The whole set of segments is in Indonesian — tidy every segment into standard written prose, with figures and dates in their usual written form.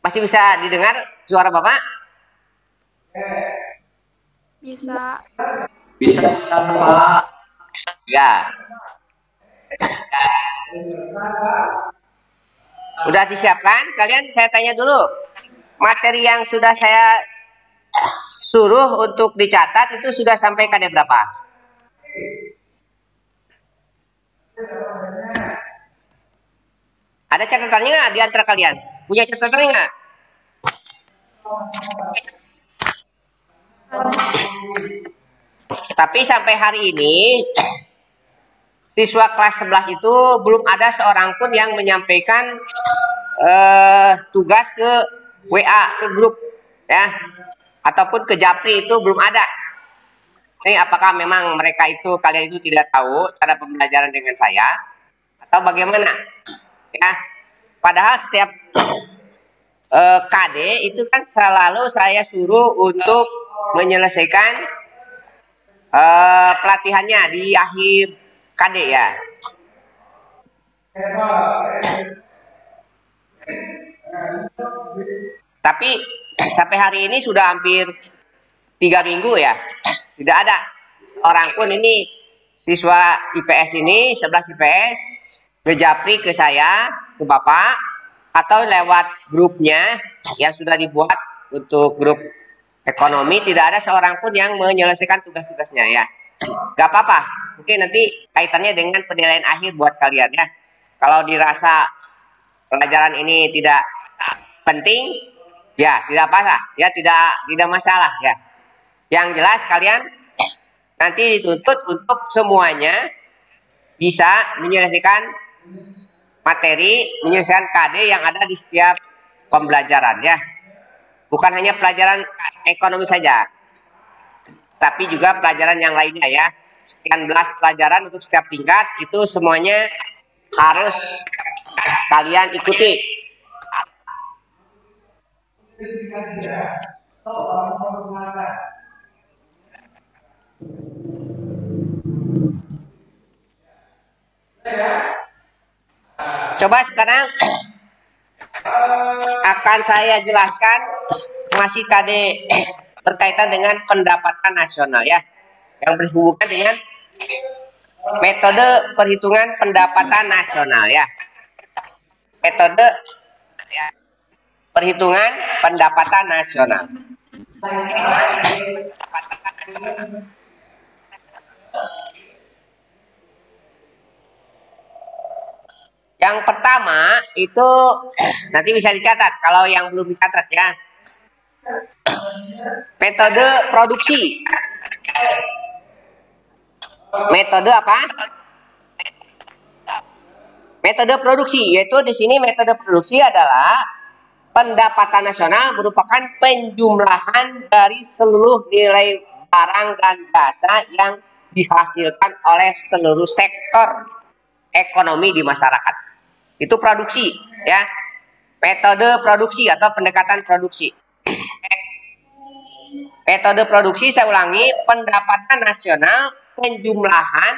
Masih bisa didengar suara Bapak? Bisa. Bisa, Pak. Ya. Udah disiapkan? Kalian saya tanya dulu. Materi yang sudah saya suruh untuk dicatat itu sudah sampai KD berapa? Ada catatannya nggak di antara kalian? Punya catatannya nggak? Tapi sampai hari ini siswa kelas 11 itu belum ada seorang pun yang menyampaikan tugas ke WA, ke grup ya, ataupun ke Japri, itu belum ada. Ini apakah memang mereka itu, kalian itu tidak tahu cara pembelajaran dengan saya atau bagaimana? Ya, padahal setiap KD itu kan selalu saya suruh untuk menyelesaikan pelatihannya di akhir KD ya. Tapi sampai hari ini sudah hampir 3 minggu ya, tidak ada orang pun ini siswa IPS ini 11 IPS ngejapri ke saya, ke Bapak, atau lewat grupnya yang sudah dibuat untuk grup ekonomi, tidak ada seorang pun yang menyelesaikan tugas-tugasnya ya. Gak apa-apa, mungkin nanti kaitannya dengan penilaian akhir buat kalian ya. Kalau dirasa pelajaran ini tidak penting, ya tidak apa-apa, ya tidak masalah ya. Yang jelas kalian nanti dituntut untuk semuanya bisa menyelesaikan materi, menyelesaikan KD yang ada di setiap pembelajaran ya. Bukan hanya pelajaran ekonomi saja, tapi juga pelajaran yang lainnya ya. Sekian belas pelajaran untuk setiap tingkat, itu semuanya harus kalian ikuti. Coba sekarang akan saya jelaskan masih KD berkaitan dengan pendapatan nasional ya, yang berhubungan dengan metode perhitungan pendapatan nasional ya. Metode ya, perhitungan pendapatan nasional. Yang pertama itu nanti bisa dicatat kalau yang belum dicatat ya. Metode produksi. Metode apa? Metode produksi, yaitu di sini metode produksi adalah pendapatan nasional merupakan penjumlahan dari seluruh nilai barang dan jasa yang dihasilkan oleh seluruh sektor ekonomi di masyarakat. Itu produksi ya. Metode produksi atau pendekatan produksi. Metode produksi, saya ulangi, pendapatan nasional penjumlahan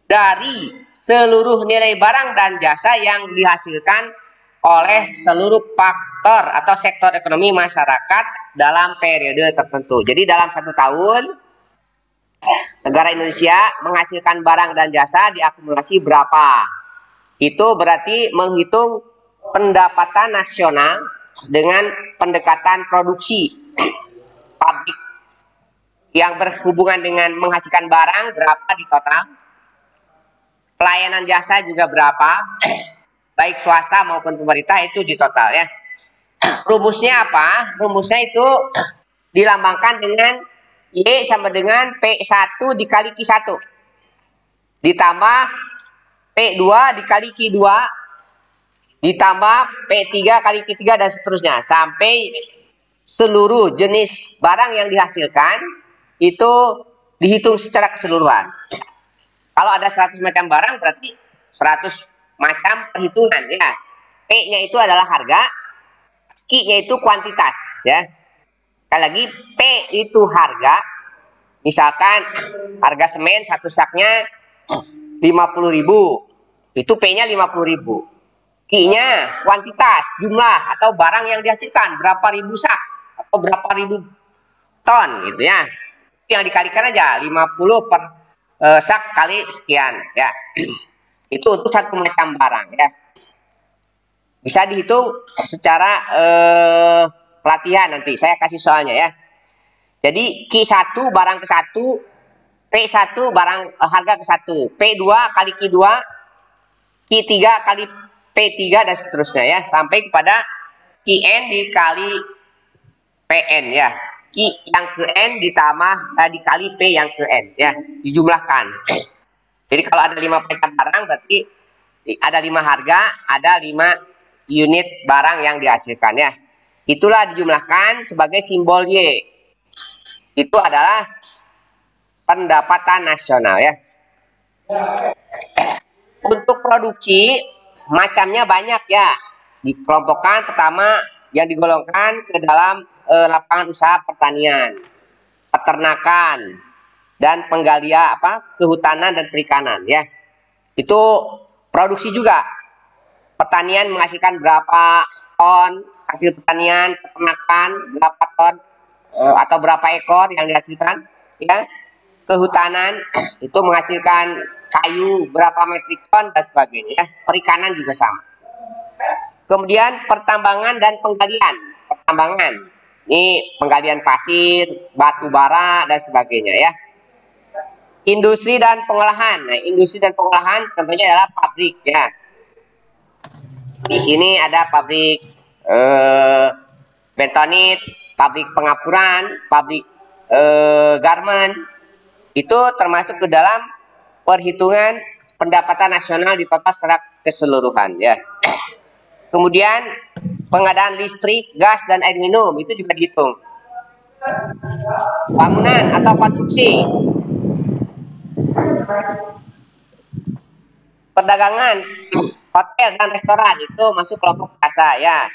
dari seluruh nilai barang dan jasa yang dihasilkan oleh seluruh faktor atau sektor ekonomi masyarakat dalam periode tertentu. Jadi dalam 1 tahun negara Indonesia menghasilkan barang dan jasa diakumulasi berapa. Itu berarti menghitung pendapatan nasional dengan pendekatan produksi. Pabrik yang berhubungan dengan menghasilkan barang berapa di total. Pelayanan jasa juga berapa, baik swasta maupun pemerintah, itu di total ya. Rumusnya apa? Rumusnya itu dilambangkan dengan Y sama dengan P1 dikali Q1 ditambah P2 dikali Q2 ditambah P3 kali Q3 dan seterusnya sampai seluruh jenis barang yang dihasilkan itu dihitung secara keseluruhan. Kalau ada 100 macam barang berarti 100 macam perhitungan ya. P-nya itu adalah harga, Q-nya itu kuantitas ya. Sekali lagi, P itu harga. Misalkan harga semen satu saknya 50.000. Itu P-nya 50.000. Q-nya kuantitas, jumlah atau barang yang dihasilkan, berapa ribu sak atau berapa ribu ton gitu ya. Yang dikalikan aja 50 per sak kali sekian ya. Itu untuk satu macam barang ya. Bisa dihitung secara pelatihan nanti. Saya kasih soalnya ya. Jadi Q1 barang ke 1, P1 barang harga ke 1, P2 kali Q2, Q3 kali P3 dan seterusnya ya, sampai kepada Qn dikali Pn ya. Q yang ke N ditambah dikali P yang ke N ya, dijumlahkan. Jadi kalau ada 5 paket barang berarti ada 5 harga, ada 5 unit barang yang dihasilkan ya. Itulah dijumlahkan sebagai simbol Y. Itu adalah pendapatan nasional ya. Untuk produksi macamnya banyak ya. Dikelompokkan pertama yang digolongkan ke dalam lapangan usaha pertanian, peternakan, dan penggalian kehutanan dan perikanan ya. Itu produksi juga. Pertanian menghasilkan berapa ton hasil pertanian, peternakan berapa ton atau berapa ekor yang dihasilkan ya. Kehutanan itu menghasilkan kayu berapa metrik ton dan sebagainya ya. Perikanan juga sama. Kemudian pertambangan dan penggalian. Pertambangan ini penggalian pasir, batu bara dan sebagainya ya. Industri dan pengolahan. Nah, industri dan pengolahan tentunya adalah pabrik ya. Di sini ada pabrik bentonit, pabrik pengapuran, pabrik garment. Itu termasuk ke dalam perhitungan pendapatan nasional di total secara keseluruhan ya. Kemudian pengadaan listrik, gas, dan air minum itu juga dihitung. Bangunan atau konstruksi, perdagangan, hotel dan restoran itu masuk kelompok jasa ya.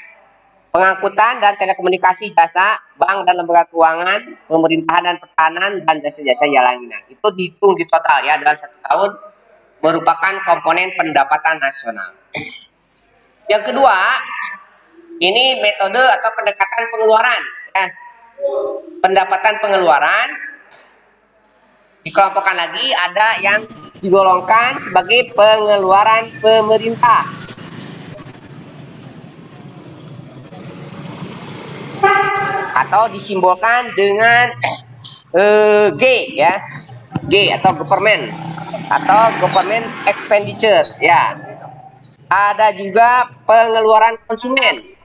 Pengangkutan dan telekomunikasi jasa, bank dan lembaga keuangan, pemerintahan dan pertahanan, dan jasa-jasa yang lainnya. Itu dihitung di total ya dalam 1 tahun merupakan komponen pendapatan nasional. Yang kedua, ini metode atau pendekatan pengeluaran. Ya. Pendapatan pengeluaran dikelompokkan lagi, ada yang digolongkan sebagai pengeluaran pemerintah. Atau disimbolkan dengan G ya. G atau government atau government expenditure ya. Ada juga pengeluaran konsumen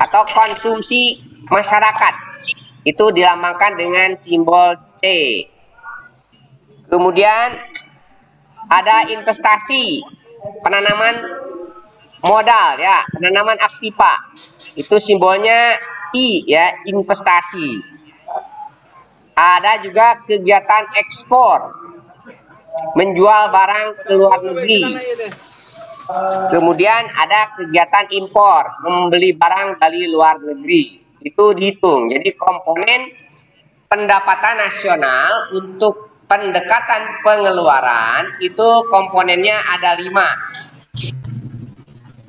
atau konsumsi masyarakat. Itu dilambangkan dengan simbol C. Kemudian ada investasi, penanaman modal ya, penanaman aktiva. Itu simbolnya I ya, investasi. Ada juga kegiatan ekspor, menjual barang ke luar negeri. Kemudian ada kegiatan impor, membeli barang dari luar negeri. Itu dihitung. Jadi komponen pendapatan nasional untuk pendekatan pengeluaran itu komponennya ada 5.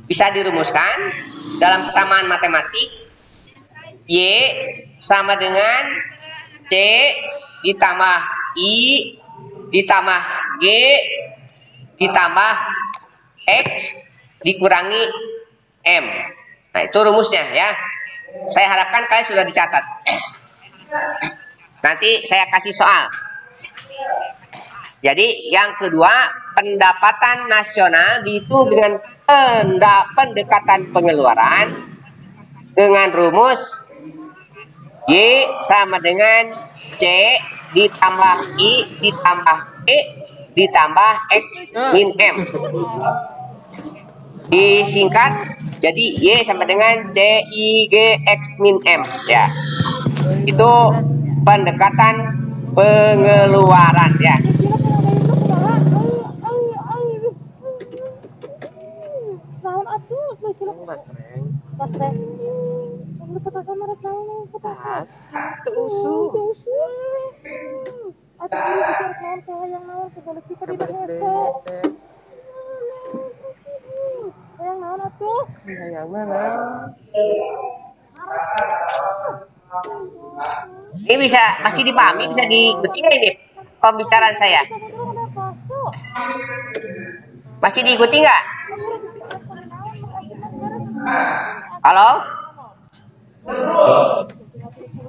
Bisa dirumuskan dalam persamaan matematik. Y sama dengan C ditambah I ditambah G ditambah X dikurangi M. Nah, itu rumusnya ya. Saya harapkan kalian sudah dicatat. Nanti saya kasih soal. Jadi yang kedua, pendapatan nasional dihitung dengan pendekatan pengeluaran dengan rumus Y sama dengan C ditambah I ditambah E ditambah X min M. Disingkat jadi Y sama dengan C I G X min M ya. Itu pendekatan pengeluaran ya. Ini bisa masih dipahami, bisa diikuti nggak ini pembicaraan saya? Masih diikuti nggak? Halo?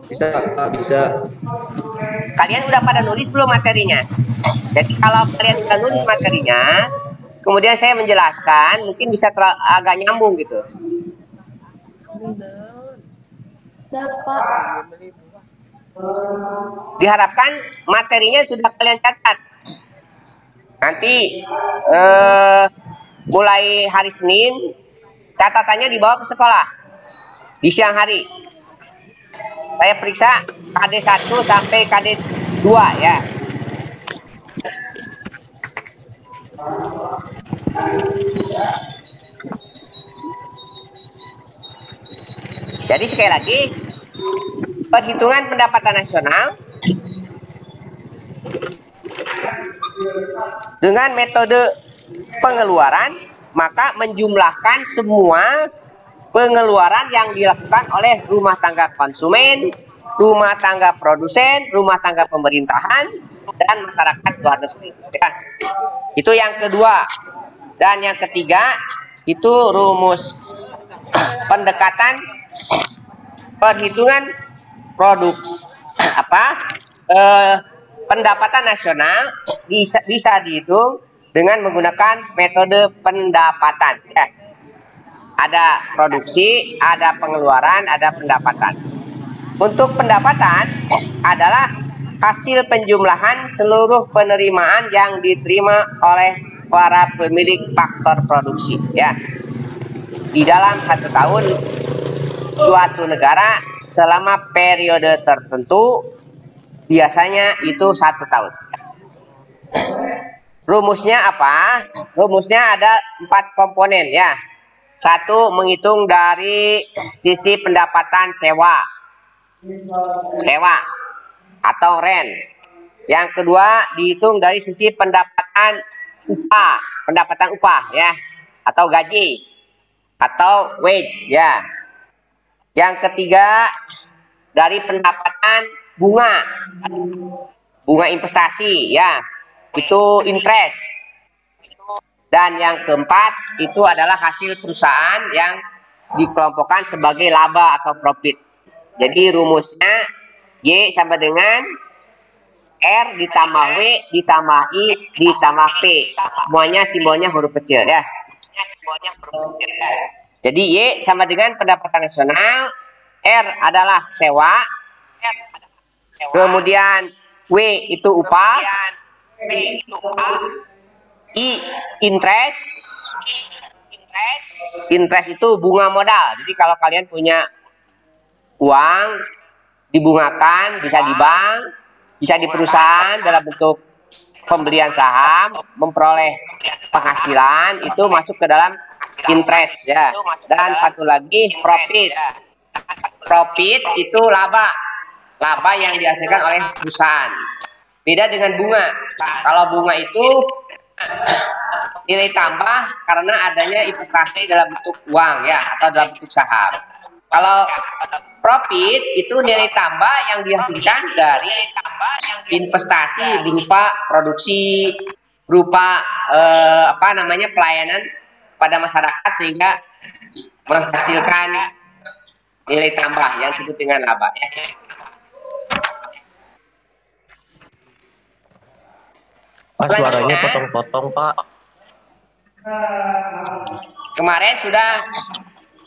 Bisa, Pak, bisa. Kalian udah pada nulis belum materinya? Jadi kalau kalian udah nulis materinya, kemudian saya menjelaskan, mungkin bisa agak nyambung gitu. Diharapkan materinya sudah kalian catat. Nanti mulai hari Senin, catatannya dibawa ke sekolah di siang hari. Saya periksa KD 1 sampai KD 2 ya. Jadi sekali lagi, perhitungan pendapatan nasional dengan metode pengeluaran, maka menjumlahkan semua pengeluaran yang dilakukan oleh rumah tangga konsumen, rumah tangga produsen, rumah tangga pemerintahan, dan masyarakat luar negeri. Ya. Itu yang kedua. Dan yang ketiga, itu rumus pendekatan perhitungan produk pendapatan nasional bisa dihitung dengan menggunakan metode pendapatan. Ya. Ada produksi, ada pengeluaran, ada pendapatan. Untuk pendapatan adalah hasil penjumlahan seluruh penerimaan yang diterima oleh para pemilik faktor produksi. Ya, di dalam 1 tahun suatu negara selama periode tertentu, biasanya itu 1 tahun. Rumusnya apa? Rumusnya ada 4 komponen ya. 1, menghitung dari sisi pendapatan sewa atau rent. Yang kedua, dihitung dari sisi pendapatan upah ya, atau gaji atau wage ya. Yang ketiga, dari pendapatan bunga investasi ya, itu interest. Dan yang keempat, itu adalah hasil perusahaan yang dikelompokkan sebagai laba atau profit. Jadi rumusnya Y sama dengan R ditambah W ditambah I ditambah P. Semuanya simbolnya huruf kecil ya. Jadi Y sama dengan pendapatan nasional, R adalah sewa, kemudian W itu upah, I interest itu bunga modal. Jadi kalau kalian punya uang dibungakan, bisa di bank, bisa di perusahaan dalam bentuk pembelian saham, memperoleh penghasilan, itu masuk ke dalam interest ya. Dan satu lagi profit. Profit itu laba yang dihasilkan oleh perusahaan. Beda dengan bunga. Kalau bunga itu nilai tambah karena adanya investasi dalam bentuk uang ya, atau dalam bentuk saham. Kalau profit itu nilai tambah yang dihasilkan dari investasi berupa produksi, berupa pelayanan pada masyarakat sehingga menghasilkan nilai tambah yang disebut dengan laba ya. Pak, suaranya potong-potong, Pak. Kemarin sudah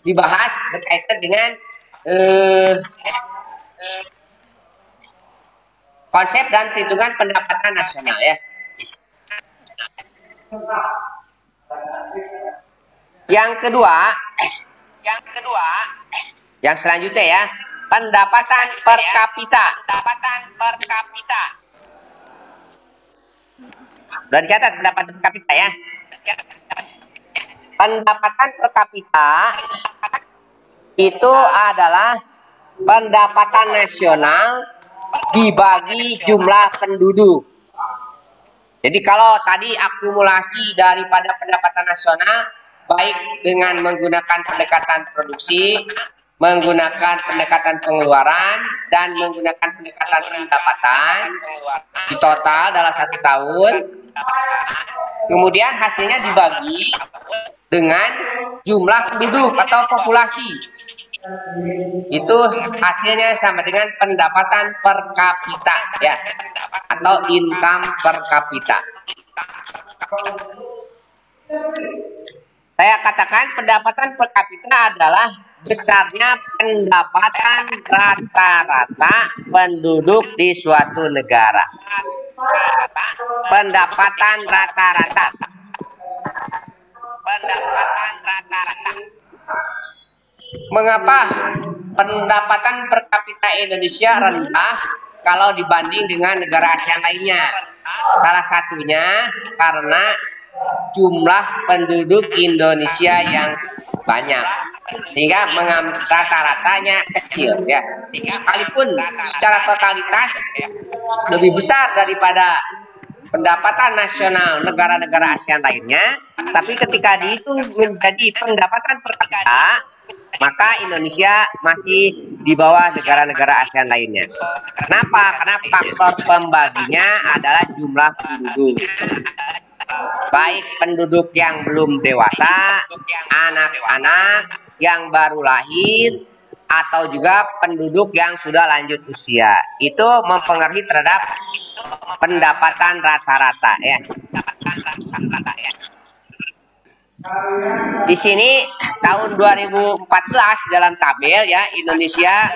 dibahas berkaitan dengan konsep dan perhitungan pendapatan nasional ya. Yang kedua, yang selanjutnya ya, pendapatan per kapita. Sudah dicatat pendapatan per kapita ya. Pendapatan per kapita itu adalah pendapatan nasional dibagi jumlah penduduk. Jadi kalau tadi akumulasi daripada pendapatan nasional baik dengan menggunakan pendekatan produksi, menggunakan pendekatan pengeluaran, dan menggunakan pendekatan pendapatan di total dalam 1 tahun. Kemudian hasilnya dibagi dengan jumlah penduduk atau populasi. Itu hasilnya sama dengan pendapatan per kapita ya, atau income per kapita. Saya katakan pendapatan per kapita adalah besarnya pendapatan rata-rata penduduk di suatu negara. Pendapatan rata-rata. Pendapatan rata-rata. Mengapa pendapatan per kapita Indonesia rendah kalau dibanding dengan negara ASEAN lainnya? Salah satunya karena jumlah penduduk Indonesia yang banyak, sehingga rata-ratanya kecil ya. Sekalipun secara totalitas lebih besar daripada pendapatan nasional negara-negara ASEAN lainnya, tapi ketika dihitung menjadi pendapatan per kapita, maka Indonesia masih di bawah negara-negara ASEAN lainnya. Kenapa? Karena faktor pembaginya adalah jumlah penduduk. Baik penduduk yang belum dewasa, anak-anak yang baru lahir, atau juga penduduk yang sudah lanjut usia. Itu mempengaruhi terhadap pendapatan rata-rata ya. Di sini tahun 2014 dalam tabel ya, Indonesia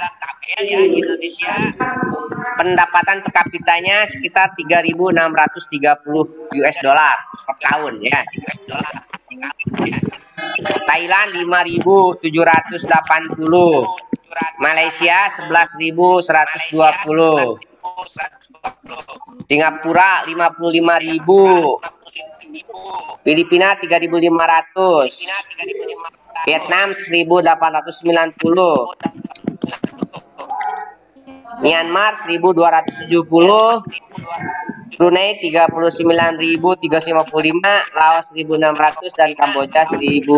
pendapatan per kapitanya sekitar 3.630 US dollar per tahun ya. Thailand 5.780, Malaysia 11.120, Singapura 55.000, Filipina 3.500, Vietnam 1.890, Myanmar 1.270, Brunei 39.355, Laos 1.600, dan Kamboja 1.020.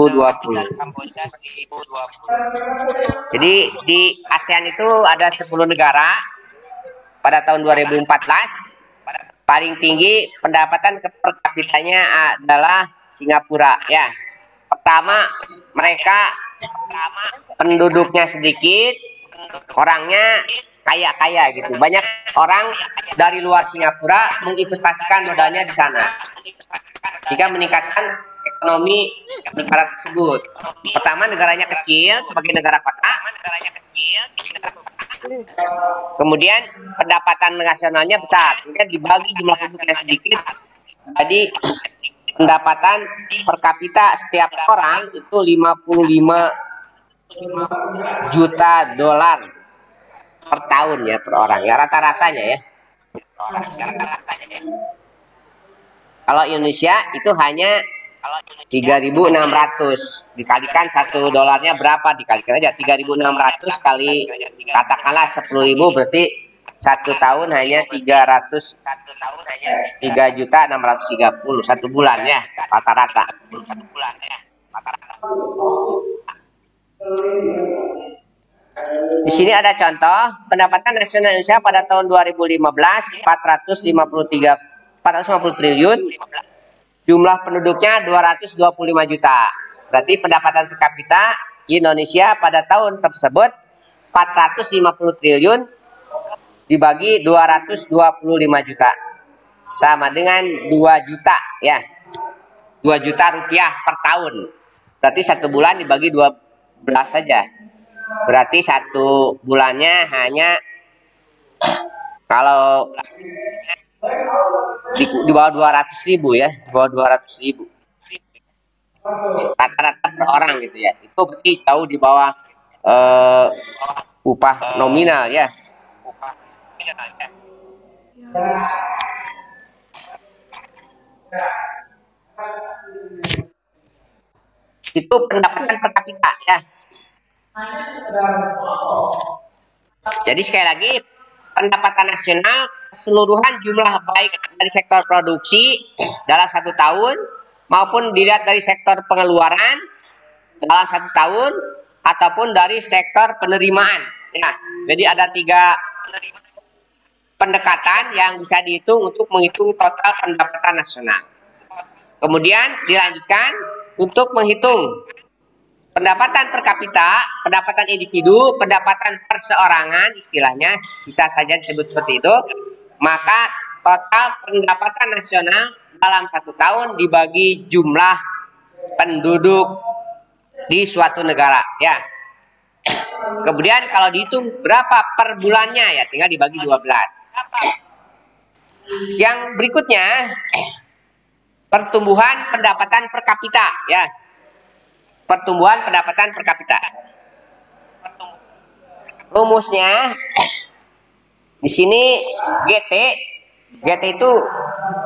Jadi di ASEAN itu ada 10 negara pada tahun 2014. Paling tinggi pendapatan per kapitanya adalah Singapura ya. Pertama, mereka penduduknya sedikit, orangnya kaya-kaya gitu. Banyak orang dari luar Singapura menginvestasikan modalnya di sana, sehingga meningkatkan ekonomi negara tersebut. Pertama, negaranya kecil sebagai negara kota. Kemudian pendapatan nasionalnya besar, sehingga dibagi jumlah penduduknya sedikit. Jadi pendapatan per kapita setiap orang itu 55 juta dolar per tahun ya, per orang ya, rata-ratanya ya. Kalau Indonesia itu hanya 3.600, dikalikan 1 dolarnya berapa, dikalikan aja 3.600 kali katakanlah 10.000, berarti 1 tahun hanya 3.630 1 bulan ya, rata-rata. Di sini ada contoh pendapatan nasional Indonesia pada tahun 2015 450 triliun. Jumlah penduduknya 225 juta. Berarti pendapatan per kapita Indonesia pada tahun tersebut 450 triliun dibagi 225 juta. Sama dengan 2 juta ya. 2 juta rupiah per tahun. Berarti 1 bulan dibagi 12 saja. Berarti 1 bulannya hanya kalau di bawah 200.000 ya, di bawah 200.000 rata-rata per orang gitu ya. Itu berarti jauh di bawah upah nominal ya. Itu pendapatan per kapita ya. Jadi sekali lagi, pendapatan nasional keseluruhan jumlah baik dari sektor produksi dalam 1 tahun maupun dilihat dari sektor pengeluaran dalam 1 tahun ataupun dari sektor penerimaan. Ya, jadi ada 3 pendekatan yang bisa dihitung untuk menghitung total pendapatan nasional. Kemudian dilanjutkan untuk menghitung pendapatan per kapita, pendapatan individu, pendapatan perseorangan, istilahnya bisa saja disebut seperti itu. Maka total pendapatan nasional dalam 1 tahun dibagi jumlah penduduk di suatu negara, ya. Kemudian kalau dihitung berapa per bulannya, ya tinggal dibagi 12. Yang berikutnya, pertumbuhan pendapatan per kapita, ya. Pertumbuhan pendapatan per kapita. Rumusnya di sini GT itu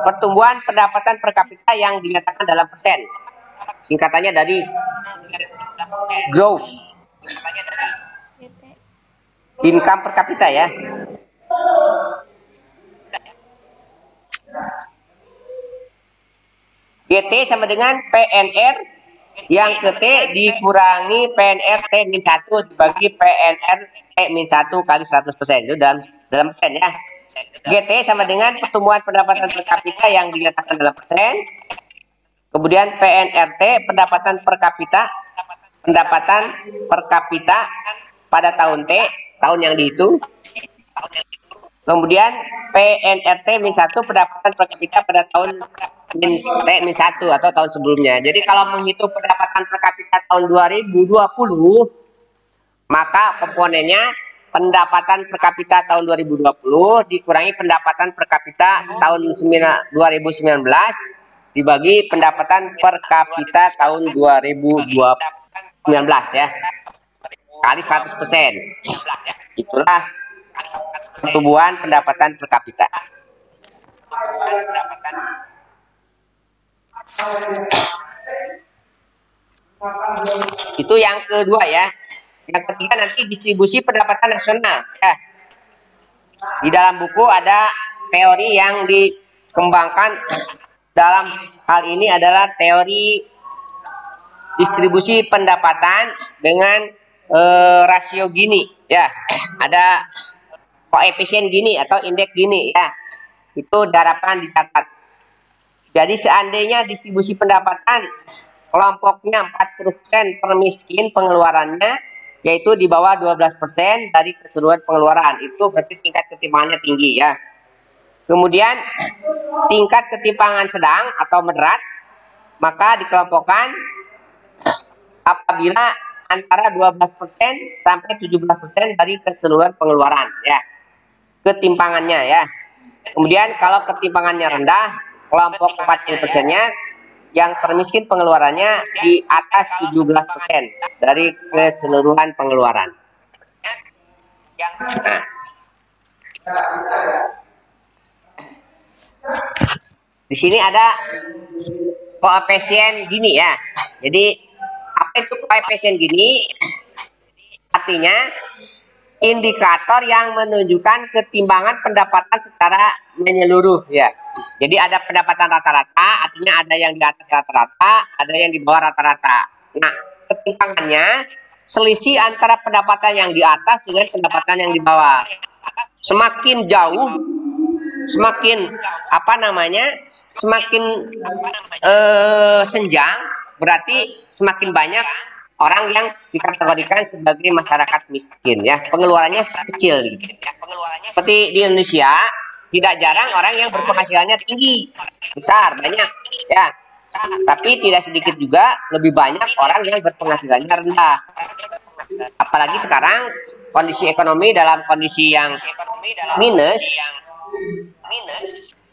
pertumbuhan pendapatan per kapita yang dinyatakan dalam persen. Singkatannya dari gross income per kapita, ya. GT sama dengan PNR yang ke T dikurangi PNR T-1 dibagi PNR T-1 kali 100%. Itu dalam persen, ya. GT sama dengan pertumbuhan pendapatan per kapita yang dinyatakan dalam persen. Kemudian PNRT pendapatan per kapita pada tahun T, tahun yang dihitung. Kemudian PNRT-1 pendapatan per kapita pada tahun T-1 atau tahun sebelumnya. Jadi kalau menghitung pendapatan per kapita tahun 2020, maka komponennya pendapatan per kapita tahun 2020 dikurangi pendapatan per kapita tahun 2019 dibagi pendapatan per kapita tahun 2019, ya, kali 100%. Itulah pertumbuhan pendapatan per kapita. Itu yang kedua, ya. Yang ketiga nanti distribusi pendapatan nasional. Ya. Di dalam buku ada teori yang dikembangkan dalam hal ini adalah teori distribusi pendapatan dengan rasio Gini, ya. Ada koefisien Gini atau indeks Gini, ya. Itu daratan dicatat. Jadi seandainya distribusi pendapatan kelompoknya 40% termiskin pengeluarannya, yaitu di bawah 12% dari keseluruhan pengeluaran, itu berarti tingkat ketimpangannya tinggi, ya. Kemudian tingkat ketimpangan sedang atau moderat, maka dikelompokkan apabila antara 12% sampai 17% dari keseluruhan pengeluaran, ya, ketimpangannya, ya. Kemudian kalau ketimpangannya rendah, kelompok 40%-nya yang termiskin pengeluarannya di atas 17% dari keseluruhan pengeluaran. Nah, di sini ada koefisien Gini, ya. Jadi apa itu koefisien Gini? Artinya indikator yang menunjukkan ketimbangan pendapatan secara menyeluruh, ya. Jadi ada pendapatan rata-rata, artinya ada yang di atas rata-rata, ada yang di bawah rata-rata. Nah, ketimpangannya selisih antara pendapatan yang di atas dengan pendapatan yang di bawah. Semakin jauh, semakin semakin senjang, berarti semakin banyak orang yang dikategorikan sebagai masyarakat miskin, ya. Pengeluarannya kecil, gitu. Seperti di Indonesia, tidak jarang orang yang berpenghasilannya tinggi, besar, banyak, ya. Tapi tidak sedikit juga lebih banyak orang yang berpenghasilannya rendah. Apalagi sekarang kondisi ekonomi dalam kondisi yang minus,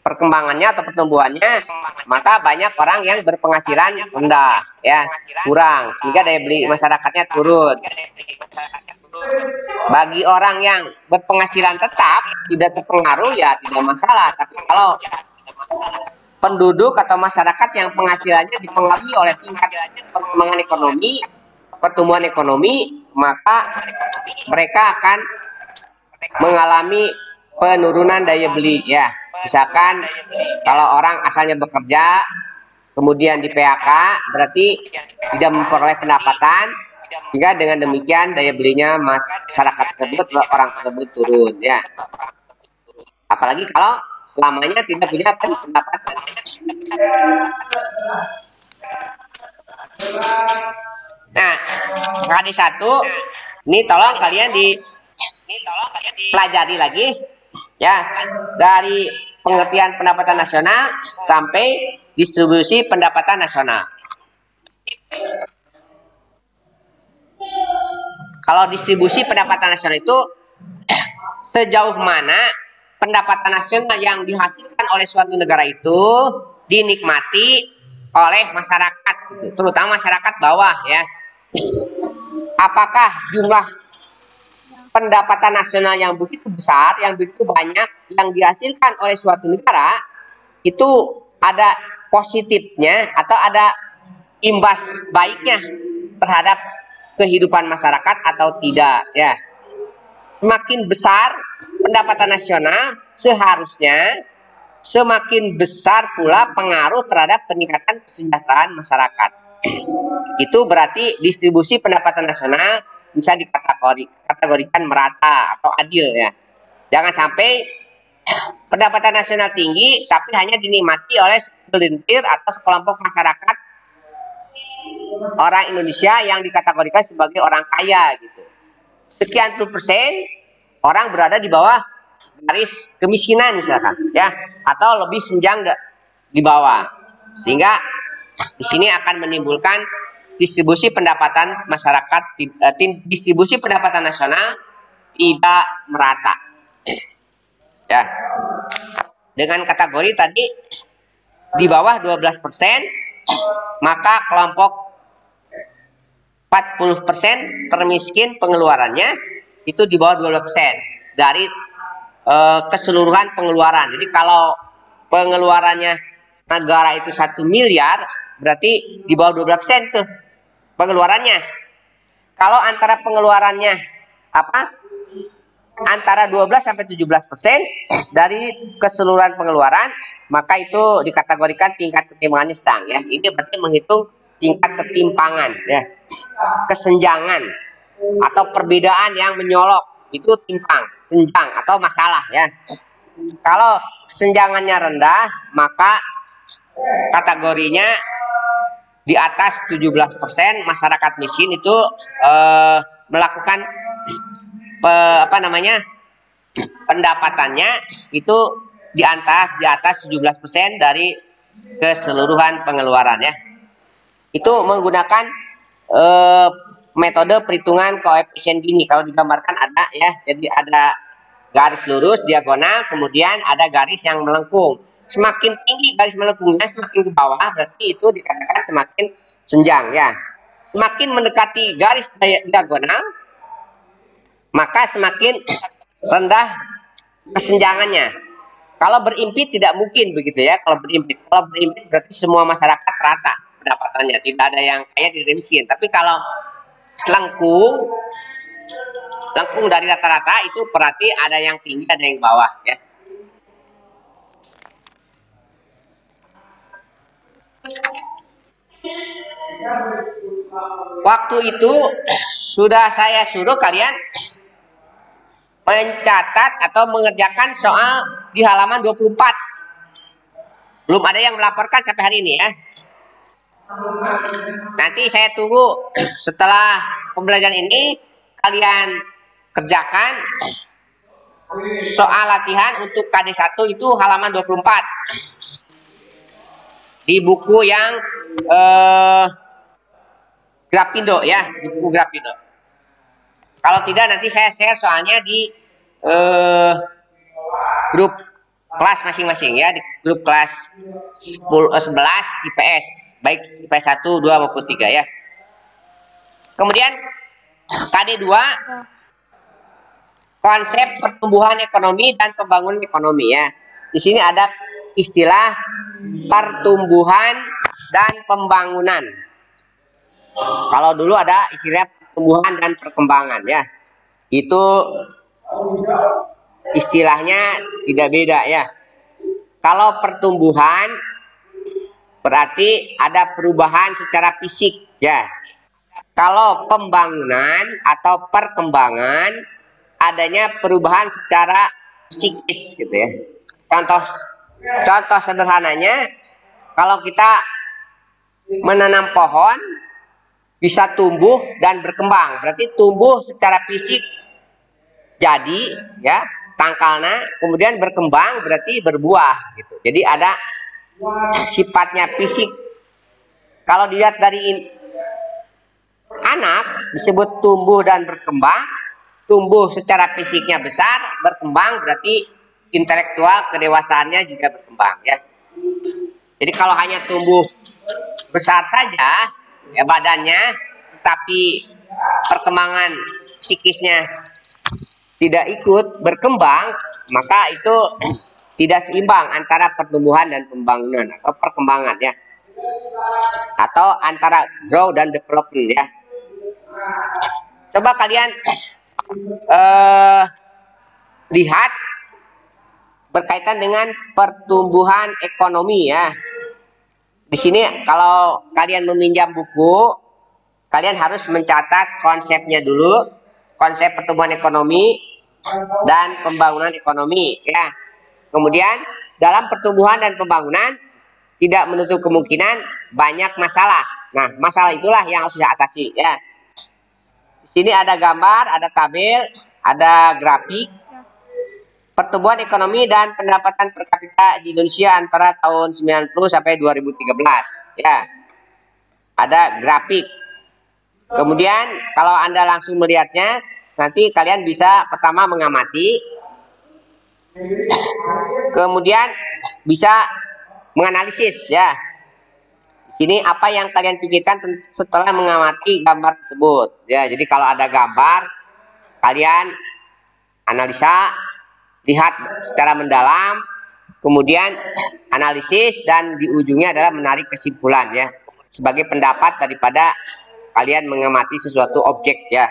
perkembangannya atau pertumbuhannya, maka banyak orang yang berpenghasilan rendah, ya, kurang, sehingga daya beli masyarakatnya turun. Bagi orang yang berpenghasilan tetap tidak terpengaruh, ya tidak masalah. Tapi kalau penduduk atau masyarakat yang penghasilannya dipengaruhi oleh tingkat perkembangan ekonomi, pertumbuhan ekonomi, maka mereka akan mengalami penurunan daya beli, ya. Misalkan kalau orang asalnya bekerja, kemudian di PHK, berarti tidak memperoleh pendapatan, sehingga dengan demikian daya belinya masyarakat tersebut, orang tersebut turun ya. Apalagi kalau selamanya tidak punya pendapatan. Nah, KD1 ini tolong kalian dipelajari lagi ya, dari pengertian pendapatan nasional sampai distribusi pendapatan nasional. Kalau distribusi pendapatan nasional itu sejauh mana pendapatan nasional yang dihasilkan oleh suatu negara itu dinikmati oleh masyarakat, gitu. Terutama masyarakat bawah ya. Apakah jumlah pendapatan nasional yang begitu besar, yang begitu banyak, yang dihasilkan oleh suatu negara itu ada positifnya atau ada imbas baiknya terhadap kehidupan masyarakat atau tidak ya. Semakin besar pendapatan nasional, seharusnya semakin besar pula pengaruh terhadap peningkatan kesejahteraan masyarakat. Itu berarti distribusi pendapatan nasional bisa dikategorikan merata atau adil ya. Jangan sampai pendapatan nasional tinggi tapi hanya dinikmati oleh segelintir atau sekelompok masyarakat orang Indonesia yang dikategorikan sebagai orang kaya gitu. Sekian puluh persen orang berada di bawah garis kemiskinan misalkan ya, atau lebih senjang di bawah, sehingga di sini akan menimbulkan distribusi pendapatan masyarakat, distribusi pendapatan nasional tidak merata ya. Dengan kategori tadi di bawah 12%, maka kelompok 40% termiskin pengeluarannya itu di bawah 12% dari keseluruhan pengeluaran. Jadi kalau pengeluarannya negara itu 1 miliar, berarti di bawah 12% tuh pengeluarannya. Kalau antara pengeluarannya antara 12 sampai 17% dari keseluruhan pengeluaran, maka itu dikategorikan tingkat ketimpangannya sedang ya. Ini berarti menghitung tingkat ketimpangan ya. Kesenjangan atau perbedaan yang menyolok itu timpang, senjang atau masalah ya. Kalau kesenjangannya rendah, maka kategorinya di atas 17% masyarakat miskin itu melakukan pendapatannya itu di atas 17% dari keseluruhan pengeluaran ya. Itu menggunakan metode perhitungan koefisien Gini. Kalau digambarkan ada ya, jadi ada garis lurus diagonal, kemudian ada garis yang melengkung. Semakin tinggi garis melengkungnya, semakin ke bawah, berarti itu dikatakan semakin senjang ya. Semakin mendekati garis diagonal, maka semakin rendah kesenjangannya. Kalau berimpit tidak mungkin begitu ya. Kalau berimpit berarti semua masyarakat rata pendapatannya, tidak ada yang kaya, tidak miskin. Tapi kalau lengkung dari rata-rata itu berarti ada yang tinggi, ada yang bawah ya. Waktu itu sudah saya suruh kalian mencatat atau mengerjakan soal di halaman 24. Belum ada yang melaporkan sampai hari ini ya. Nanti saya tunggu setelah pembelajaran ini kalian kerjakan soal latihan untuk KD1 itu halaman 24 di buku yang Grafindo ya, di buku Grafindo. Kalau tidak nanti saya share soalnya di grup kelas masing-masing ya, di grup kelas 11 IPS, baik IPS 1, 2 maupun 3 ya. Kemudian KD2 konsep pertumbuhan ekonomi dan pembangunan ekonomi ya. Di sini ada istilah pertumbuhan dan pembangunan. Kalau dulu ada istilah pertumbuhan dan perkembangan ya. Itu istilahnya tidak beda ya. Kalau pertumbuhan berarti ada perubahan secara fisik ya. Kalau pembangunan atau perkembangan adanya perubahan secara psikis gitu ya. Contoh sederhananya, kalau kita menanam pohon bisa tumbuh dan berkembang, berarti tumbuh secara fisik jadi ya tangkalnya, kemudian berkembang berarti berbuah gitu. Jadi ada sifatnya fisik. Kalau dilihat dari anak disebut tumbuh dan berkembang. Tumbuh secara fisiknya besar, berkembang berarti intelektual kedewasaannya juga berkembang ya. Jadi kalau hanya tumbuh besar saja ya badannya, tetapi perkembangan psikisnya tidak ikut berkembang, maka itu tidak seimbang antara pertumbuhan dan pembangunan atau perkembangan ya, atau antara grow dan development ya. Coba kalian lihat berkaitan dengan pertumbuhan ekonomi ya. Di sini kalau kalian meminjam buku, kalian harus mencatat konsepnya dulu, konsep pertumbuhan ekonomi dan pembangunan ekonomi ya. Kemudian dalam pertumbuhan dan pembangunan tidak menutup kemungkinan banyak masalah. Nah, masalah itulah yang harus diatasi ya. Di sini ada gambar, ada tabel, ada grafik pertumbuhan ekonomi dan pendapatan per kapita di Indonesia antara tahun 90 sampai 2013 ya. Ada grafik. Kemudian kalau Anda langsung melihatnya, nanti kalian bisa pertama mengamati, kemudian bisa menganalisis ya. Di sini apa yang kalian pikirkan setelah mengamati gambar tersebut ya. Jadi kalau ada gambar, kalian analisa, lihat secara mendalam, kemudian analisis, dan di ujungnya adalah menarik kesimpulan ya, sebagai pendapat daripada kalian mengamati sesuatu objek ya.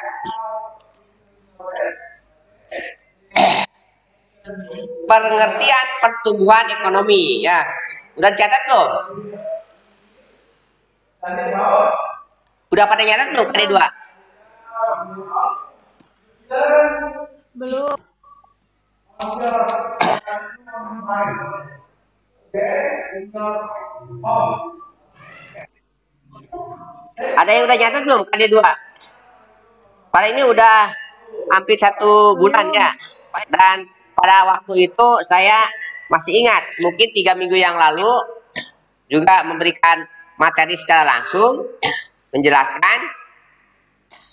Pengertian pertumbuhan ekonomi ya, udah dicatat tuh? Udah pada nyatat belum? Ada dua? Belum. Ada yang udah nyatet belum? Ada dua. Pada ini udah hampir 1 bulan ya. Dan pada waktu itu saya masih ingat, mungkin 3 minggu yang lalu juga memberikan materi secara langsung, menjelaskan.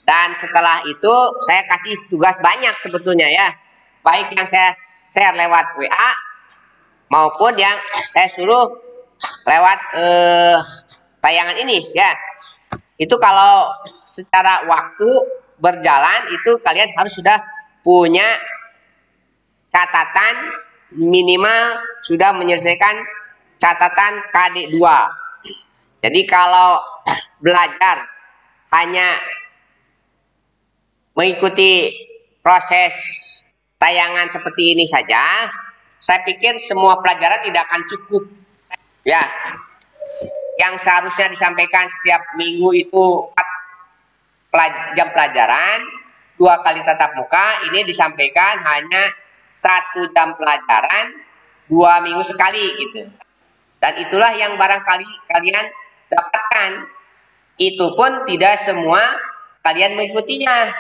Dan setelah itu saya kasih tugas banyak sebetulnya ya. Baik yang saya share lewat WA maupun yang saya suruh lewat tayangan ini ya. Itu kalau secara waktu berjalan itu kalian harus sudah punya catatan, minimal sudah menyelesaikan catatan KD2. Jadi kalau belajar hanya mengikuti proses tayangan seperti ini saja, saya pikir semua pelajaran tidak akan cukup ya. Yang seharusnya disampaikan setiap minggu itu 4 jam pelajaran, 2 kali tatap muka, ini disampaikan hanya 1 jam pelajaran 2 minggu sekali gitu. Dan itulah yang barangkali kalian dapatkan. Itu pun tidak semua kalian mengikutinya.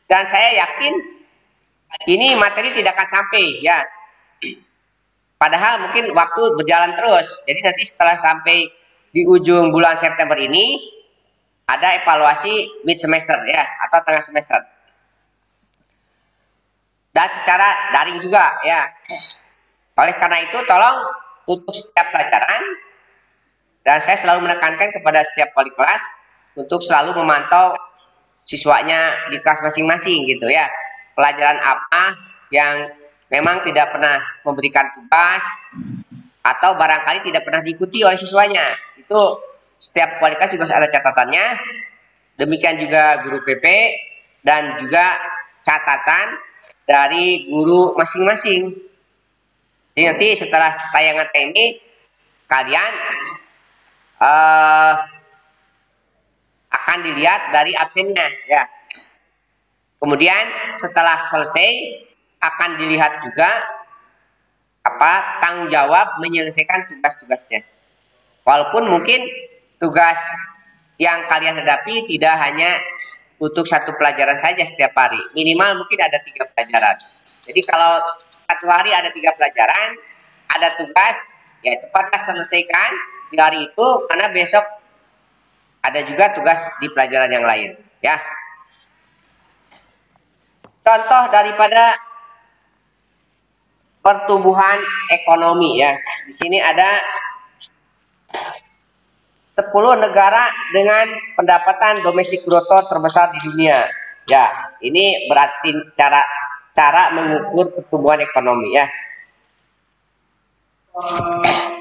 Dan saya yakin ini materi tidak akan sampai ya. Padahal mungkin waktu berjalan terus. Jadi nanti setelah sampai di ujung bulan September ini ada evaluasi mid semester ya, atau tengah semester. Dan secara daring juga ya. Oleh karena itu tolong tutup setiap pelajaran, dan saya selalu menekankan kepada setiap wali kelas untuk selalu memantau siswanya di kelas masing-masing gitu ya. Pelajaran apa yang memang tidak pernah memberikan tugas atau barangkali tidak pernah diikuti oleh siswanya, itu setiap wali kelas juga ada catatannya. Demikian juga guru PP dan juga catatan dari guru masing-masing. Jadi nanti setelah tayangan ini kalian eh, akan dilihat dari absennya ya. Kemudian setelah selesai akan dilihat juga tanggung jawab menyelesaikan tugas-tugasnya. Walaupun mungkin tugas yang kalian hadapi tidak hanya untuk satu pelajaran saja setiap hari, minimal mungkin ada 3 pelajaran. Jadi kalau satu hari ada 3 pelajaran, ada tugas, ya cepatlah selesaikan di hari itu karena besok ada juga tugas di pelajaran yang lain. Ya, contoh daripada pertumbuhan ekonomi ya. Di sini ada 10 negara dengan pendapatan domestik bruto terbesar di dunia. Ya, ini berarti cara mengukur pertumbuhan ekonomi ya.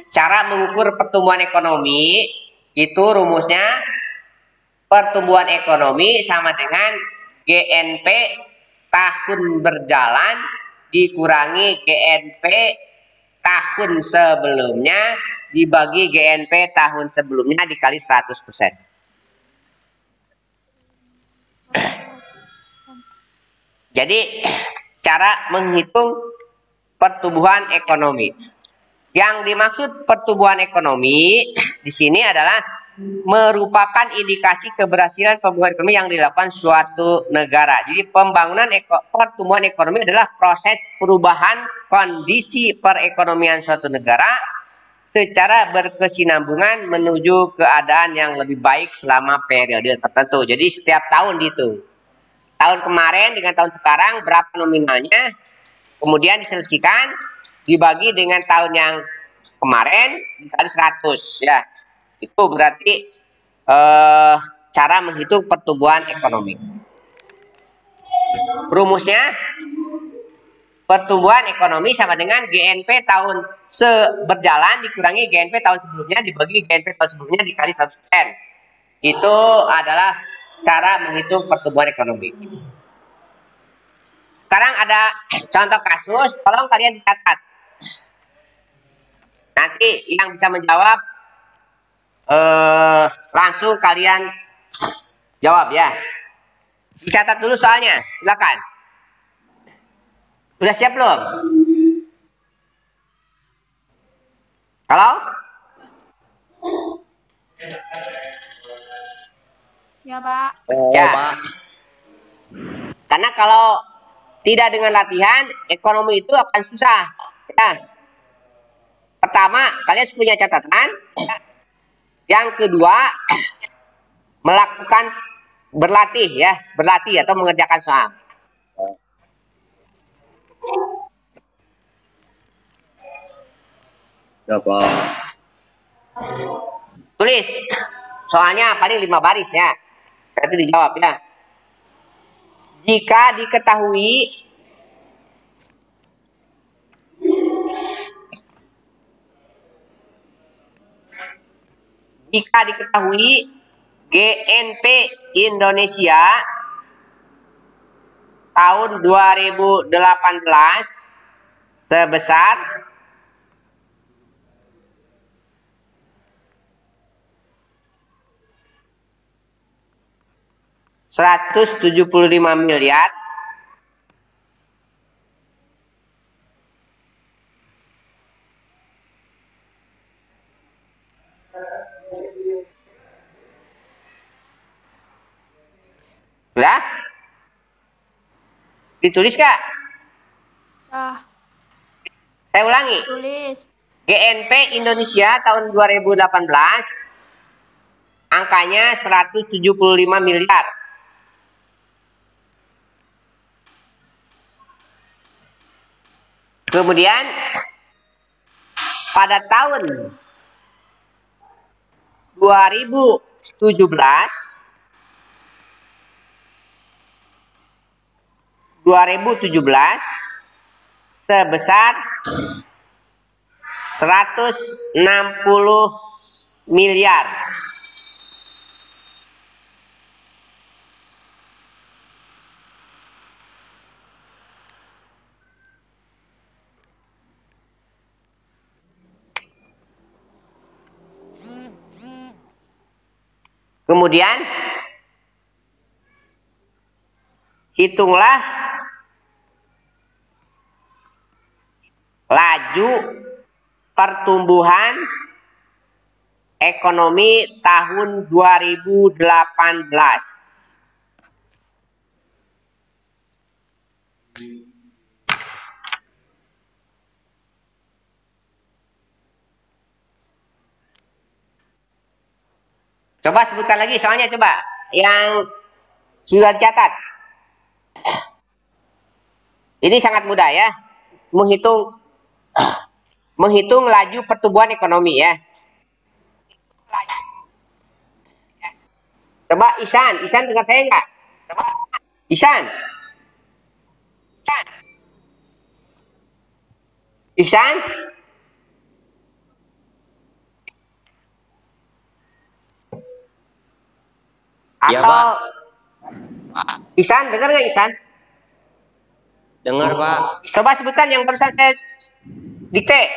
Cara mengukur pertumbuhan ekonomi itu rumusnya pertumbuhan ekonomi sama dengan GNP tahun berjalan dikurangi GNP tahun sebelumnya dibagi GNP tahun sebelumnya dikali 100%. Jadi cara menghitung pertumbuhan ekonomi. Yang dimaksud pertumbuhan ekonomi di sini adalah merupakan indikasi keberhasilan pembangunan ekonomi yang dilakukan suatu negara. Jadi pertumbuhan ekonomi adalah proses perubahan kondisi perekonomian suatu negara secara berkesinambungan menuju keadaan yang lebih baik selama periode tertentu. Jadi setiap tahun dihitung. Tahun kemarin dengan tahun sekarang berapa nominalnya, kemudian diselesaikan, dibagi dengan tahun yang kemarin dikali 100 ya. Itu berarti cara menghitung pertumbuhan ekonomi. Rumusnya pertumbuhan ekonomi sama dengan GNP tahun berjalan dikurangi GNP tahun sebelumnya dibagi GNP tahun sebelumnya dikali 100%. Itu adalah cara menghitung pertumbuhan ekonomi. Sekarang ada contoh kasus, tolong kalian dicatat. Nanti yang bisa menjawab langsung kalian jawab ya. Dicatat dulu soalnya, silakan. Udah siap belum? Halo? Ya, Pak. Ya, Pak. Karena kalau tidak dengan latihan, ekonomi itu akan susah. Ya. Pertama, kalian punya catatan. Yang kedua, melakukan berlatih atau mengerjakan soal. Ya, Pak. Tulis. Soalnya paling 5 baris ya. Nanti dijawab ya. Jika diketahui GNP Indonesia tahun 2018 sebesar 175 miliar. Sudah? Ditulis Kak? Saya ulangi. Tulis. GNP Indonesia tahun 2018 angkanya 175 miliar. Kemudian pada tahun 2017 sebesar 160 miliar. Kemudian hitunglah laju pertumbuhan ekonomi tahun 2018. Coba sebutkan lagi soalnya, coba yang sudah catat. Ini sangat mudah ya, menghitung laju pertumbuhan ekonomi ya. Coba Ihsan dengar saya nggak? Ihsan, Ihsan, Iya, atau Pak. Ihsan dengar nggak Ihsan? Dengar, Pak. Coba sebutkan yang barusan saya dikte.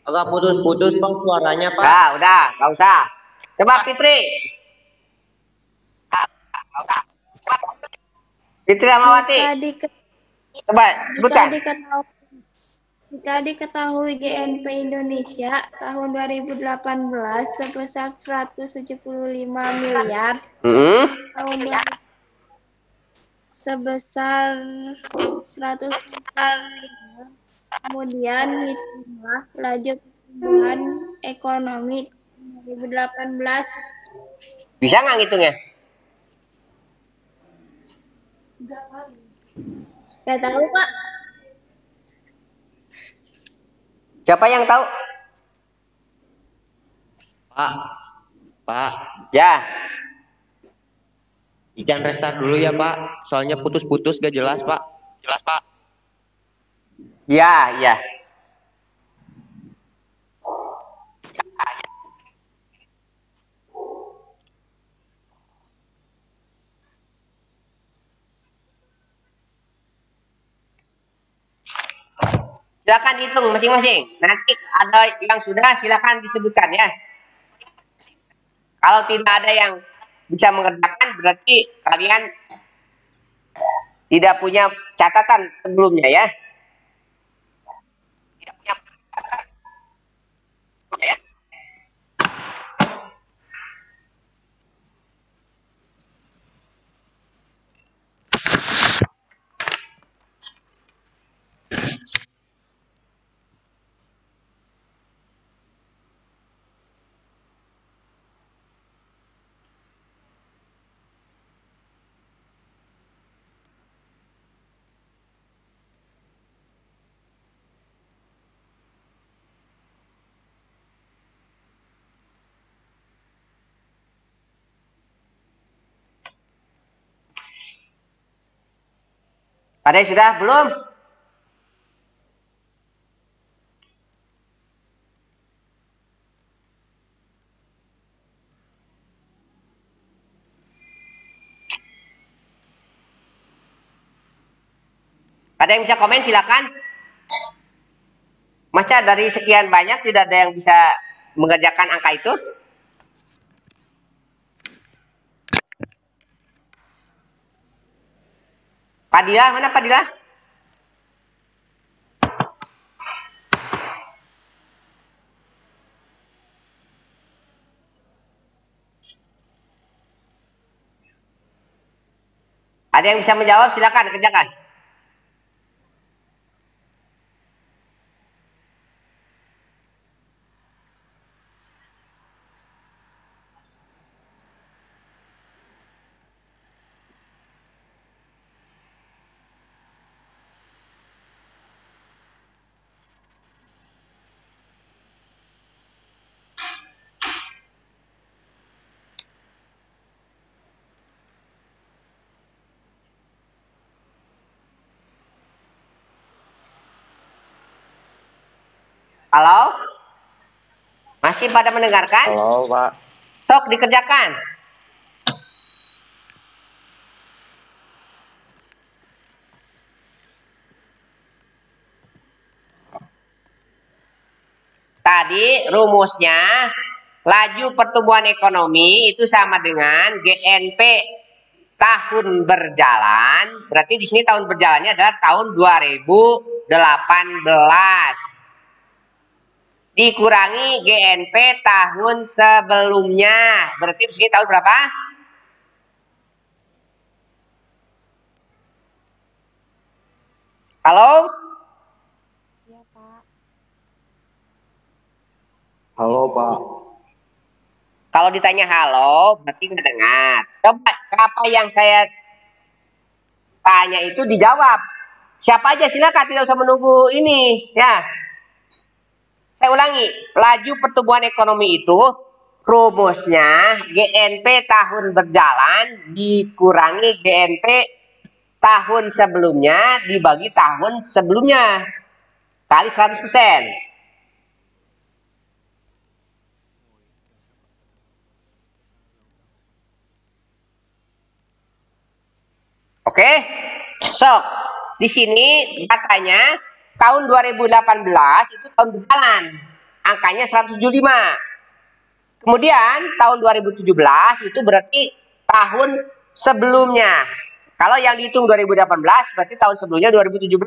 Agak putus-putus, Pak, suaranya, Pak. Nah, udah, nggak usah. Coba Fitri. Fitri Amawati. Coba sebutkan. Jika diketahui GNP Indonesia tahun 2018 sebesar 175 miliar, tahun 2000 sebesar 100 miliar, kemudian hitunglah laju pertumbuhan ekonomi 2018. Bisa nggak ngitungnya? Gak tahu, Pak. Siapa yang tahu? Pak. Ya. Ikan restart dulu ya, Pak. Soalnya putus-putus gak jelas, Pak. Jelas, Pak. Ya, ya. Silakan hitung masing-masing. Nanti ada yang sudah, silakan disebutkan ya. Kalau tidak ada yang bisa mengerjakan, berarti kalian tidak punya catatan sebelumnya ya. Ada yang sudah belum? Ada yang bisa komen, silakan. Masa dari sekian banyak tidak ada yang bisa mengerjakan angka itu? Padilla, mana Padilla? Ada yang bisa menjawab, silakan kerjakan. Halo? Masih pada mendengarkan? Halo, Pak. Sok dikerjakan. Tadi rumusnya laju pertumbuhan ekonomi itu sama dengan GNP tahun berjalan. Berarti di sini tahun berjalannya adalah tahun 2018. Dikurangi GNP tahun sebelumnya. Berarti di sini tahun berapa? Halo? Iya, Pak. Halo, Pak. Kalau ditanya halo, berarti nggak dengar. Coba apa yang saya tanya itu dijawab. Siapa aja silakan, tidak usah menunggu ini, ya. Saya ulangi, laju pertumbuhan ekonomi itu rumusnya GNP tahun berjalan dikurangi GNP tahun sebelumnya dibagi tahun sebelumnya kali 100%. Oke, sok di sini datanya tahun 2018 itu tahun berjalan, angkanya 175. Kemudian tahun 2017 itu berarti tahun sebelumnya. Kalau yang dihitung 2018 berarti tahun sebelumnya 2017.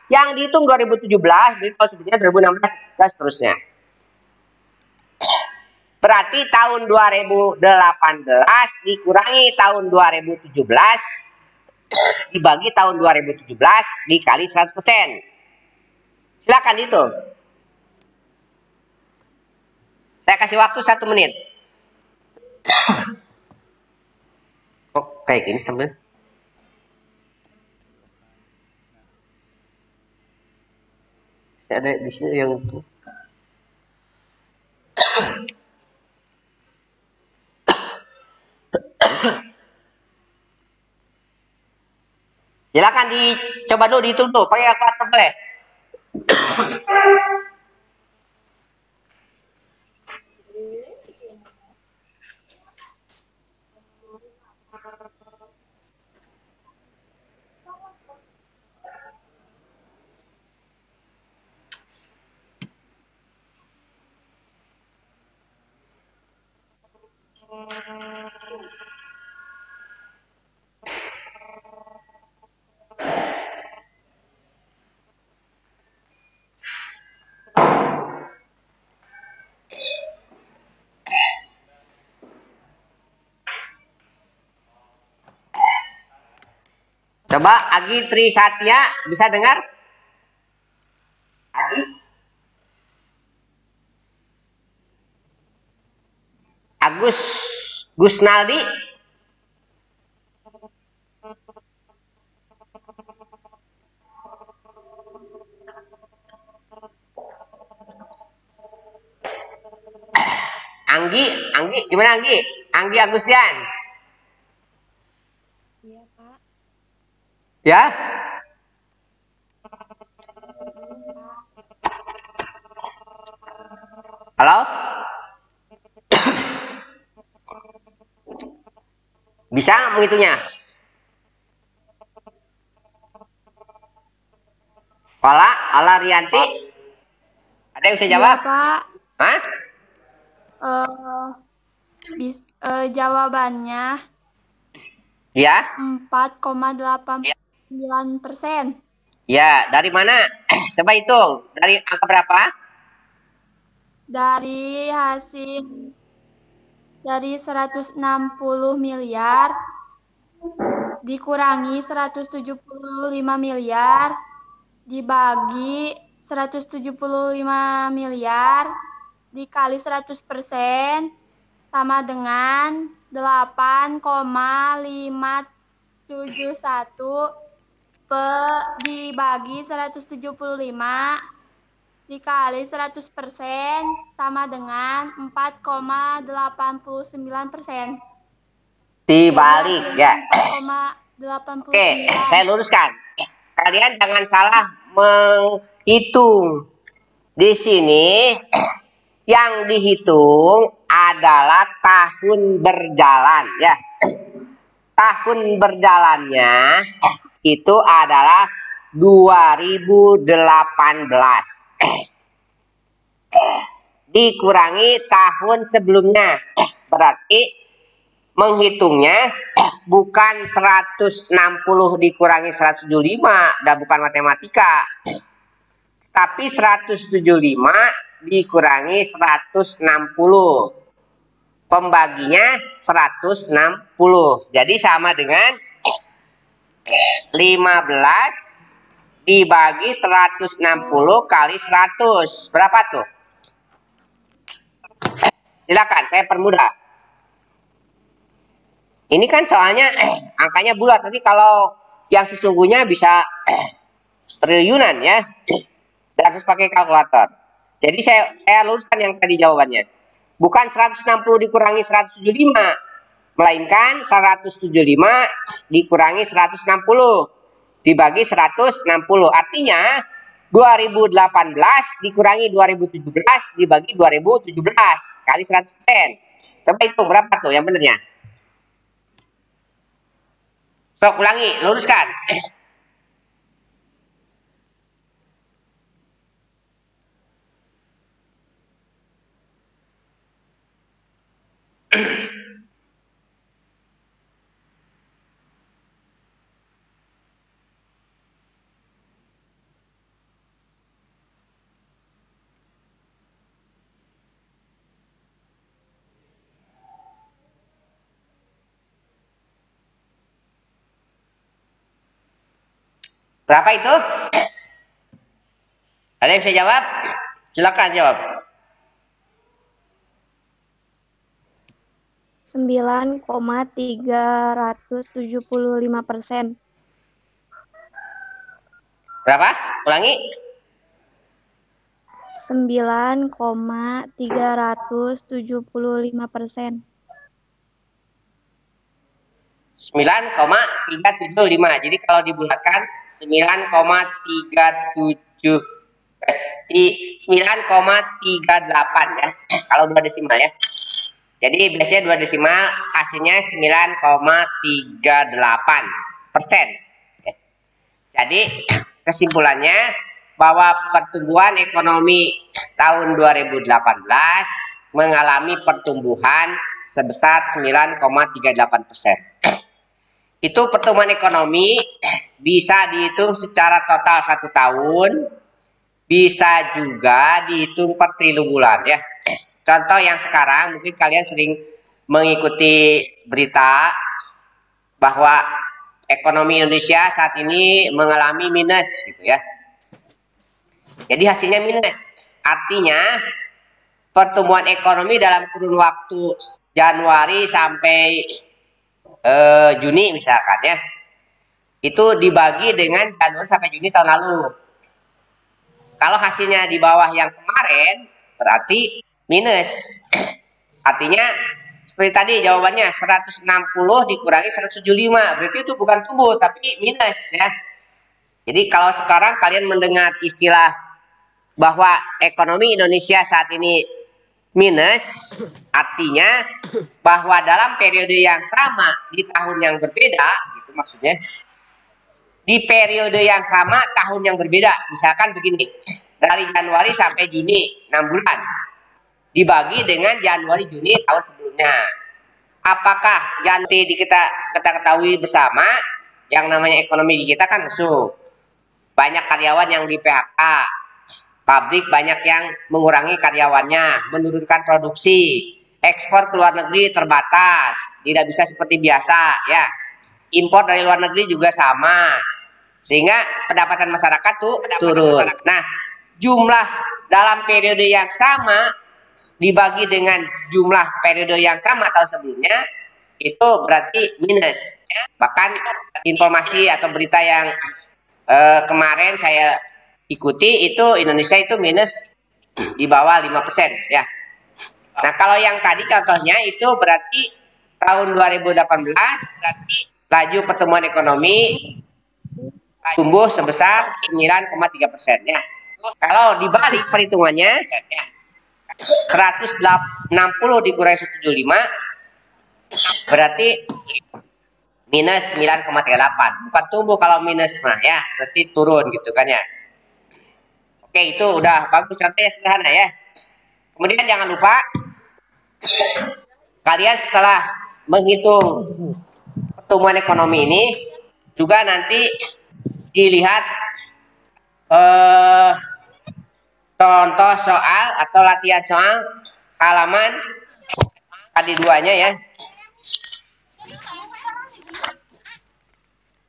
Yang dihitung 2017 berarti tahun sebelumnya 2016 dan seterusnya. Berarti tahun 2018 dikurangi tahun 2017 dibagi tahun 2017 dikali 100%. Silakan itu. Saya kasih waktu 1 menit. Oh, kayak gini teman. Saya ada di sini yang itu. Silakan dicoba dulu, dihitung tuh, pakai kalkulator boleh. Coba Agi Tri Satya bisa dengar? Agi? Agus Gusnaldi? Anggi gimana Anggi? Anggi Agustian? Iya, Pak. Ya? Halo? Bisa menghitungnya? Ola Rianti? Ada yang bisa jawab? Iya, Pak. Hah? Jawabannya Ya? 4,89%. Ya, dari mana? Coba hitung. Dari angka berapa? Dari hasil dari 160 miliar dikurangi 175 miliar dibagi 175 miliar dikali 100% sama dengan 8,571 dibagi 175 dikali 100% sama dengan 4,89%. Dibalik ya. 4,89. Oke, saya luruskan. Kalian jangan salah menghitung. Di sini yang dihitung adalah tahun berjalan ya. Tahun berjalannya itu adalah 2018. dikurangi tahun sebelumnya. Berarti menghitungnya bukan 160 dikurangi 175, dan bukan matematika. Tapi 175 dikurangi 160. Pembaginya 160. Jadi sama dengan 15 dibagi 160 kali 100. Berapa tuh? Silakan, saya permudah. Ini kan soalnya angkanya bulat. Nanti kalau yang sesungguhnya bisa triliunan ya. Dan harus pakai kalkulator. Jadi saya luruskan yang tadi jawabannya. Bukan 160 dikurangi 175. Melainkan 175 dikurangi 160 dibagi 160. Artinya 2018 dikurangi 2017 dibagi 2017 kali 100%. Coba itu berapa tuh yang benernya? Sok ulangi, luruskan. Berapa itu? Ada yang bisa jawab? Silakan jawab. 9,375%. Berapa? Ulangi. 9,375%. 9,375. Jadi kalau dibulatkan 9,38 ya. Kalau 2 desimal ya. Jadi biasanya 2 desimal hasilnya 9,38%. Jadi kesimpulannya bahwa pertumbuhan ekonomi tahun 2018 mengalami pertumbuhan sebesar 9,38%. Itu pertumbuhan ekonomi bisa dihitung secara total 1 tahun, bisa juga dihitung per trilu bulan ya. Contoh yang sekarang mungkin kalian sering mengikuti berita bahwa ekonomi Indonesia saat ini mengalami minus gitu ya. Jadi hasilnya minus. Artinya pertumbuhan ekonomi dalam kurun waktu Januari sampai Juni misalkan ya, itu dibagi dengan Januari sampai Juni tahun lalu. Kalau hasilnya di bawah yang kemarin berarti minus. Artinya seperti tadi jawabannya 160 dikurangi 175, berarti itu bukan tumbuh tapi minus ya. Jadi kalau sekarang kalian mendengar istilah bahwa ekonomi Indonesia saat ini minus, artinya bahwa dalam periode yang sama di tahun yang berbeda, gitu maksudnya. Di periode yang sama tahun yang berbeda, misalkan begini, dari Januari sampai Juni 6 bulan, dibagi dengan Januari Juni tahun sebelumnya. Apakah Januari kita ketahui bersama, yang namanya ekonomi di kita kan lesu, banyak karyawan yang di PHK. Pabrik banyak yang mengurangi karyawannya, menurunkan produksi, ekspor ke luar negeri terbatas, tidak bisa seperti biasa ya. Impor dari luar negeri juga sama, sehingga pendapatan masyarakat tuh turun. Nah, jumlah dalam periode yang sama dibagi dengan jumlah periode yang sama tahun sebelumnya itu berarti minus. Bahkan informasi atau berita yang kemarin saya ikuti itu Indonesia itu minus di bawah 5% ya. Nah, kalau yang tadi contohnya itu berarti tahun 2018 laju pertumbuhan ekonomi tumbuh sebesar 9,3% ya. Kalau dibalik perhitungannya 160 dikurangi 175 berarti minus 9,38. Bukan tumbuh kalau minus mah ya, berarti turun gitu kan ya. Oke, itu udah bagus, contohnya sederhana ya. Kemudian jangan lupa kalian setelah menghitung pertumbuhan ekonomi ini juga nanti dilihat contoh soal atau latihan soal halaman KD2-nya ya.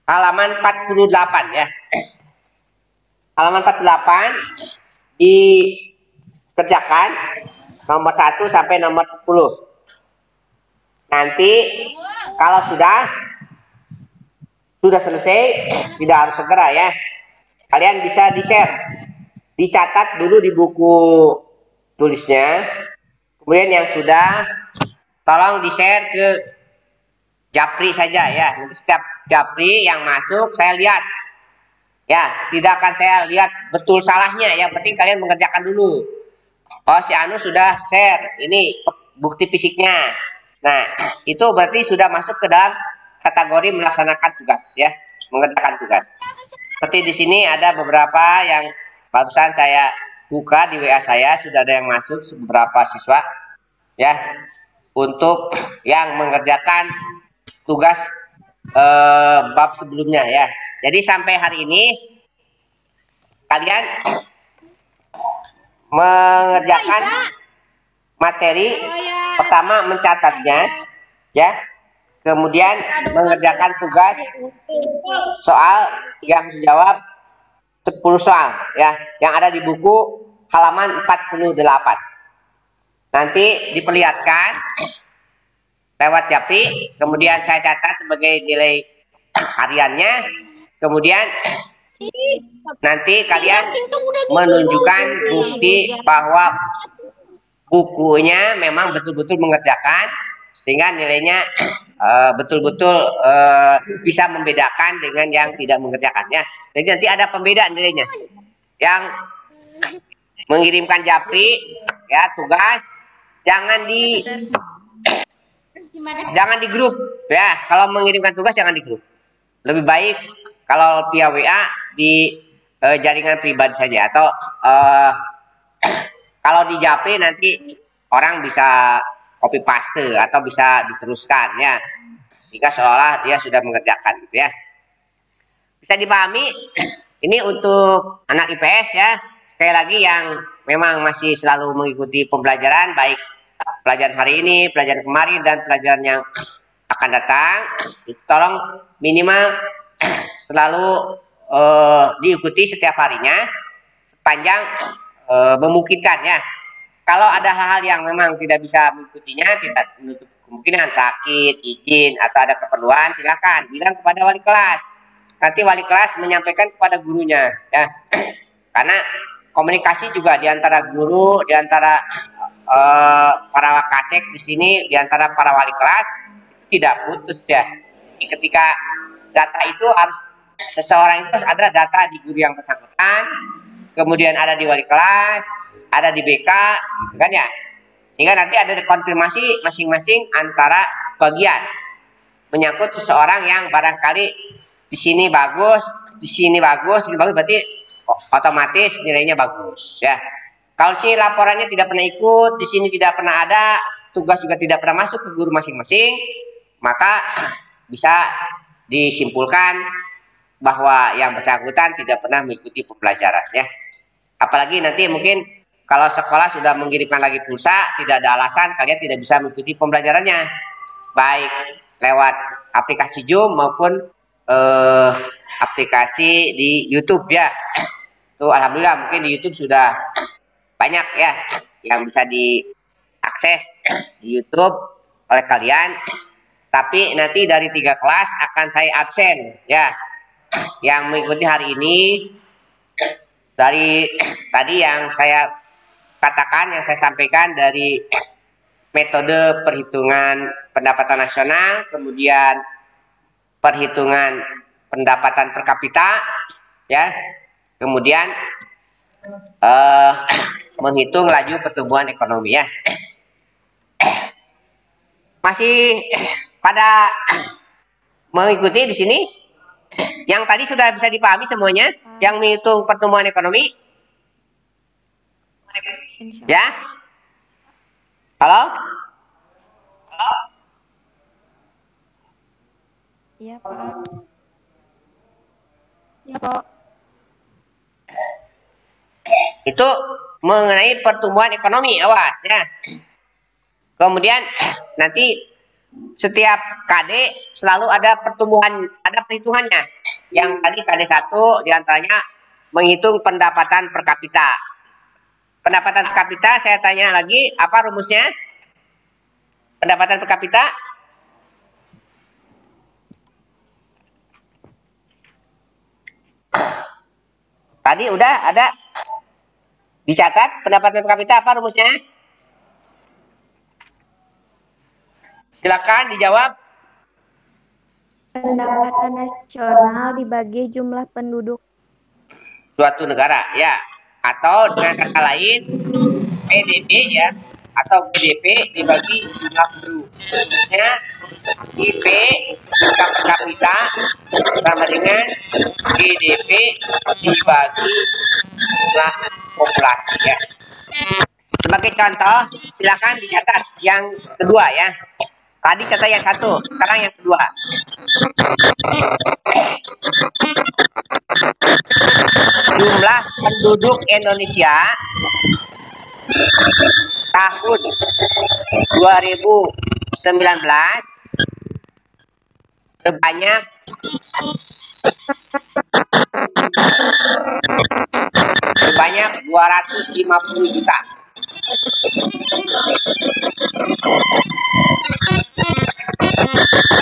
Halaman 48 ya. Halaman 48 dikerjakan nomor 1 sampai nomor 10. Nanti kalau sudah selesai, tidak harus segera ya. Kalian bisa di-share, dicatat dulu di buku tulisnya. Kemudian yang sudah, tolong di-share ke Japri saja ya. Nanti setiap Japri yang masuk saya lihat. Ya, tidak akan saya lihat betul salahnya. Yang penting kalian mengerjakan dulu. Oh, si Anu sudah share. Ini bukti fisiknya. Nah, itu berarti sudah masuk ke dalam kategori melaksanakan tugas ya, mengerjakan tugas. Seperti di sini ada beberapa yang barusan saya buka di WA saya, sudah ada yang masuk beberapa siswa ya untuk yang mengerjakan tugas bab sebelumnya ya. Jadi sampai hari ini kalian mengerjakan materi pertama mencatatnya ya, kemudian mengerjakan tugas soal yang dijawab 10 soal ya yang ada di buku halaman 48. Nanti diperlihatkan lewat Japri, kemudian saya catat sebagai nilai hariannya, kemudian nanti kalian menunjukkan bukti bahwa bukunya memang betul-betul mengerjakan sehingga nilainya betul-betul bisa membedakan dengan yang tidak mengerjakannya. Jadi nanti ada pembeda nilainya. Yang mengirimkan Japri ya tugas jangan di grup ya. Kalau mengirimkan tugas jangan di grup. Lebih baik kalau via WA di jaringan pribadi saja atau kalau di Japri nanti orang bisa copy paste atau bisa diteruskan ya, sehingga seolah dia sudah mengerjakan gitu ya. Bisa dipahami? Ini untuk anak IPS ya. Sekali lagi yang memang masih selalu mengikuti pembelajaran, baik pelajaran hari ini, pelajaran kemarin, dan pelajaran yang akan datang, tolong minimal selalu diikuti setiap harinya sepanjang memungkinkan ya. Kalau ada hal-hal yang memang tidak bisa mengikutinya, tidak menutup kemungkinan sakit, izin, atau ada keperluan, silakan bilang kepada wali kelas. Nanti wali kelas menyampaikan kepada gurunya ya. Karena komunikasi juga di antara guru, di antara para wakasek di sini, di antara para wali kelas itu tidak putus ya. Jadi ketika data itu harus seseorang itu ada data di guru yang bersangkutan, kemudian ada di wali kelas, ada di BK, gitu kan ya. Sehingga nanti ada konfirmasi masing-masing antara bagian menyangkut seseorang yang barangkali di sini bagus, di sini bagus, berarti otomatis nilainya bagus ya. Kalau sini laporannya tidak pernah ikut, di sini tidak pernah ada, tugas juga tidak pernah masuk ke guru masing-masing, maka bisa disimpulkan bahwa yang bersangkutan tidak pernah mengikuti pembelajaran ya. Apalagi nanti mungkin kalau sekolah sudah mengirimkan lagi pulsa, tidak ada alasan kalian tidak bisa mengikuti pembelajarannya, baik lewat aplikasi Zoom maupun aplikasi di YouTube ya. Tuh alhamdulillah mungkin di YouTube sudah banyak ya yang bisa diakses di YouTube oleh kalian. Tapi nanti dari 3 kelas akan saya absen ya. Yang mengikuti hari ini dari tadi yang saya katakan, yang saya sampaikan dari metode perhitungan pendapatan nasional, kemudian perhitungan pendapatan per kapita ya, kemudian menghitung laju pertumbuhan ekonomi ya. Masih pada mengikuti di sini? Yang tadi sudah bisa dipahami semuanya, yang menghitung pertumbuhan ekonomi? Ya? Halo? Iya, Pak. Iya, Pak. Itu mengenai pertumbuhan ekonomi, awas ya. Kemudian nanti setiap KD selalu ada pertumbuhan, ada perhitungannya. Yang tadi KD 1 diantaranya menghitung pendapatan per kapita. Pendapatan per kapita saya tanya lagi, apa rumusnya? Pendapatan per kapita? Tadi udah ada dicatat pendapatan per kapita apa rumusnya? Silakan dijawab. Pendapatan nasional dibagi jumlah penduduk. Suatu negara ya, atau dengan kata lain PDB ya, atau GDP dibagi jumlah penduduk. Maksudnya IP tingkat per kapita sama dengan GDP dibagi jumlah populasi ya. Sebagai contoh, silakan dicatat yang kedua ya. Tadi catat yang satu, sekarang yang kedua. Jumlah penduduk Indonesia tahun 2019 sebanyak 250 juta.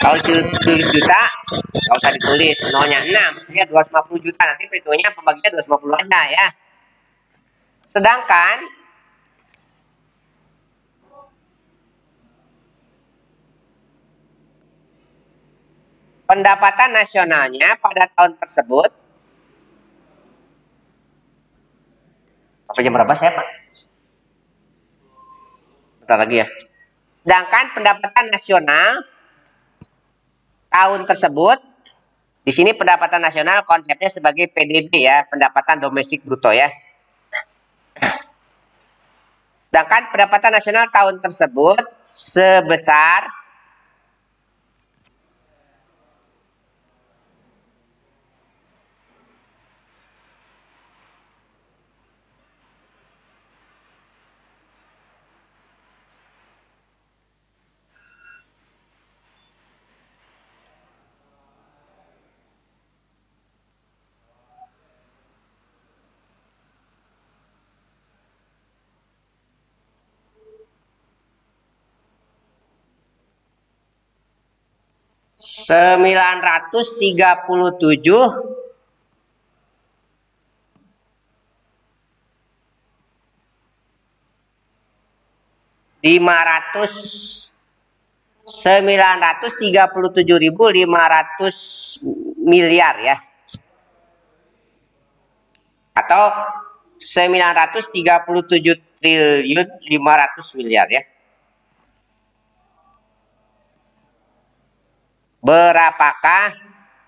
Kalau tulis juta, nggak usah ditulis nolnya 6, ya 250 juta. Nanti perhitungannya pembaginya 250 aja ya. Sedangkan pendapatan nasionalnya pada tahun tersebut, sampai jam berapa saya Pak? Bentar lagi ya. Sedangkan pendapatan nasional tahun tersebut, di sini pendapatan nasional konsepnya sebagai PDB ya, pendapatan domestik bruto ya. Sedangkan pendapatan nasional tahun tersebut sebesar Rp937 miliar ya, atau 937.500 miliar ya. Berapakah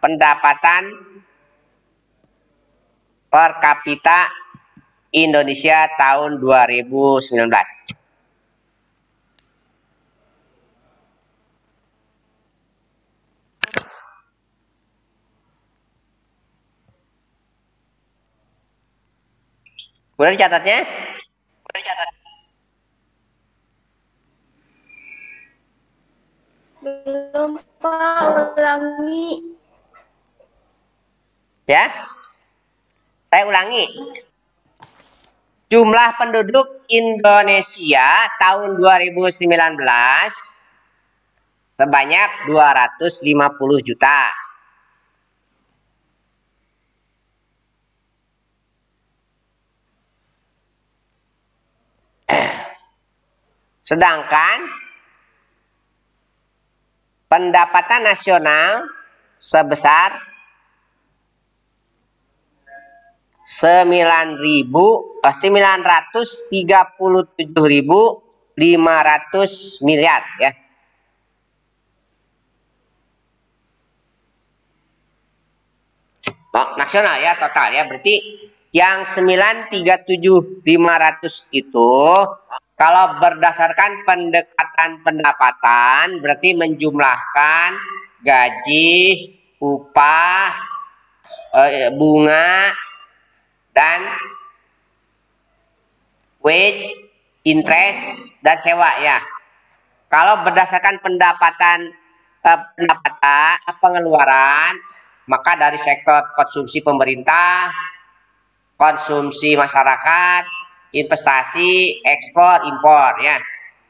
pendapatan per kapita Indonesia tahun 2019? Udah dicatatnya? Udah dicatat. Belum, Pak, ulangi. Ya, saya ulangi. Jumlah penduduk Indonesia tahun 2019 sebanyak 250 juta. Sedangkan pendapatan nasional sebesar 937.500 miliar ya. Oh, nasional ya, total ya. Berarti yang 937.500 itu Kalau berdasarkan pendekatan pendapatan, berarti menjumlahkan gaji, upah, bunga, dan wage, interest, dan sewa ya. Kalau berdasarkan pendapatan pengeluaran, maka dari sektor konsumsi pemerintah, konsumsi masyarakat, investasi, ekspor, impor ya.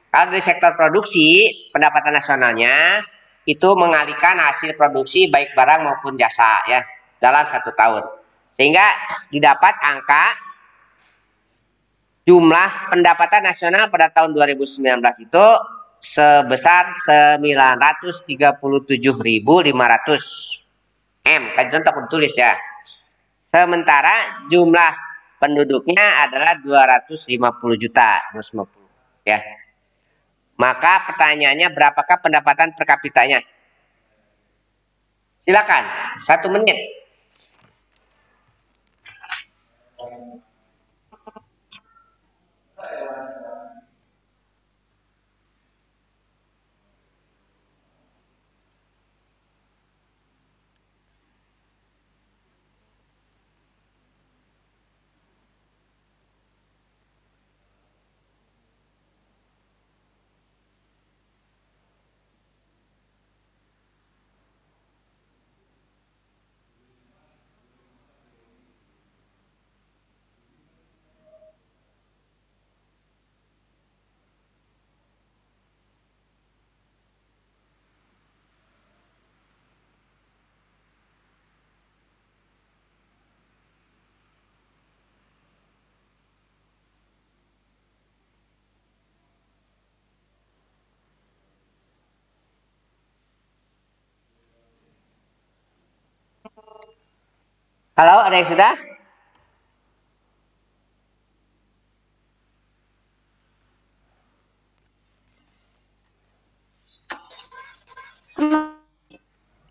Kalau dari sektor produksi, pendapatan nasionalnya itu mengalihkan hasil produksi baik barang maupun jasa ya dalam 1 tahun. Sehingga didapat angka jumlah pendapatan nasional pada tahun 2019 itu sebesar 937.500 M. Kan contoh aku tulis ya. Sementara jumlah penduduknya adalah 250 juta, 250 ya. Maka pertanyaannya berapakah pendapatan per kapitanya? Silakan, 1 menit. Halo, ada yang sudah?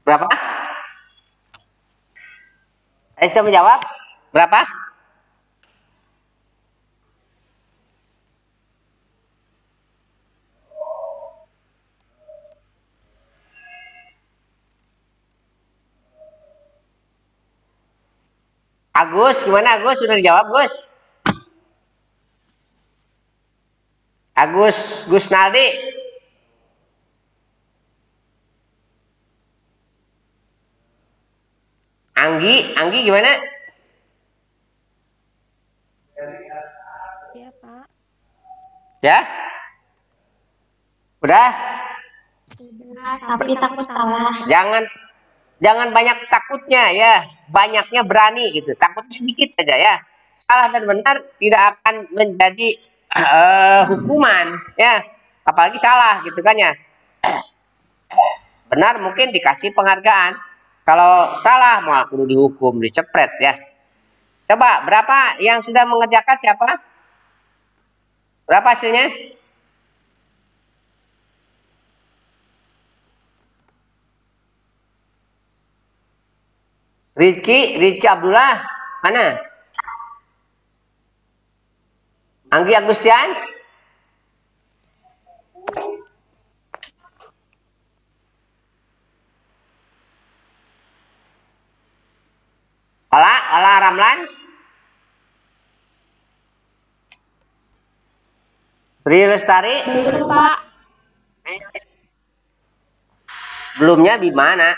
Berapa? Saya sudah menjawab. Berapa? Agus, gimana Agus? Sudah dijawab Gus? Agus, Gus Naldi. Anggi gimana? Ya, Pak. Ya? Udah? Tapi takut salah. Jangan banyak takutnya ya, banyaknya berani gitu. Takut sedikit saja ya. Salah dan benar tidak akan menjadi hukuman ya. Apalagi salah gitu kan ya. Benar mungkin dikasih penghargaan. Kalau salah malah perlu dihukum, dicepret ya. Coba berapa yang sudah mengerjakan siapa? Berapa hasilnya? Rizky Abdullah, mana? Anggi Agustian? Ola Ramlan? Bri Lestari? Belum, Pak. Belumnya di mana?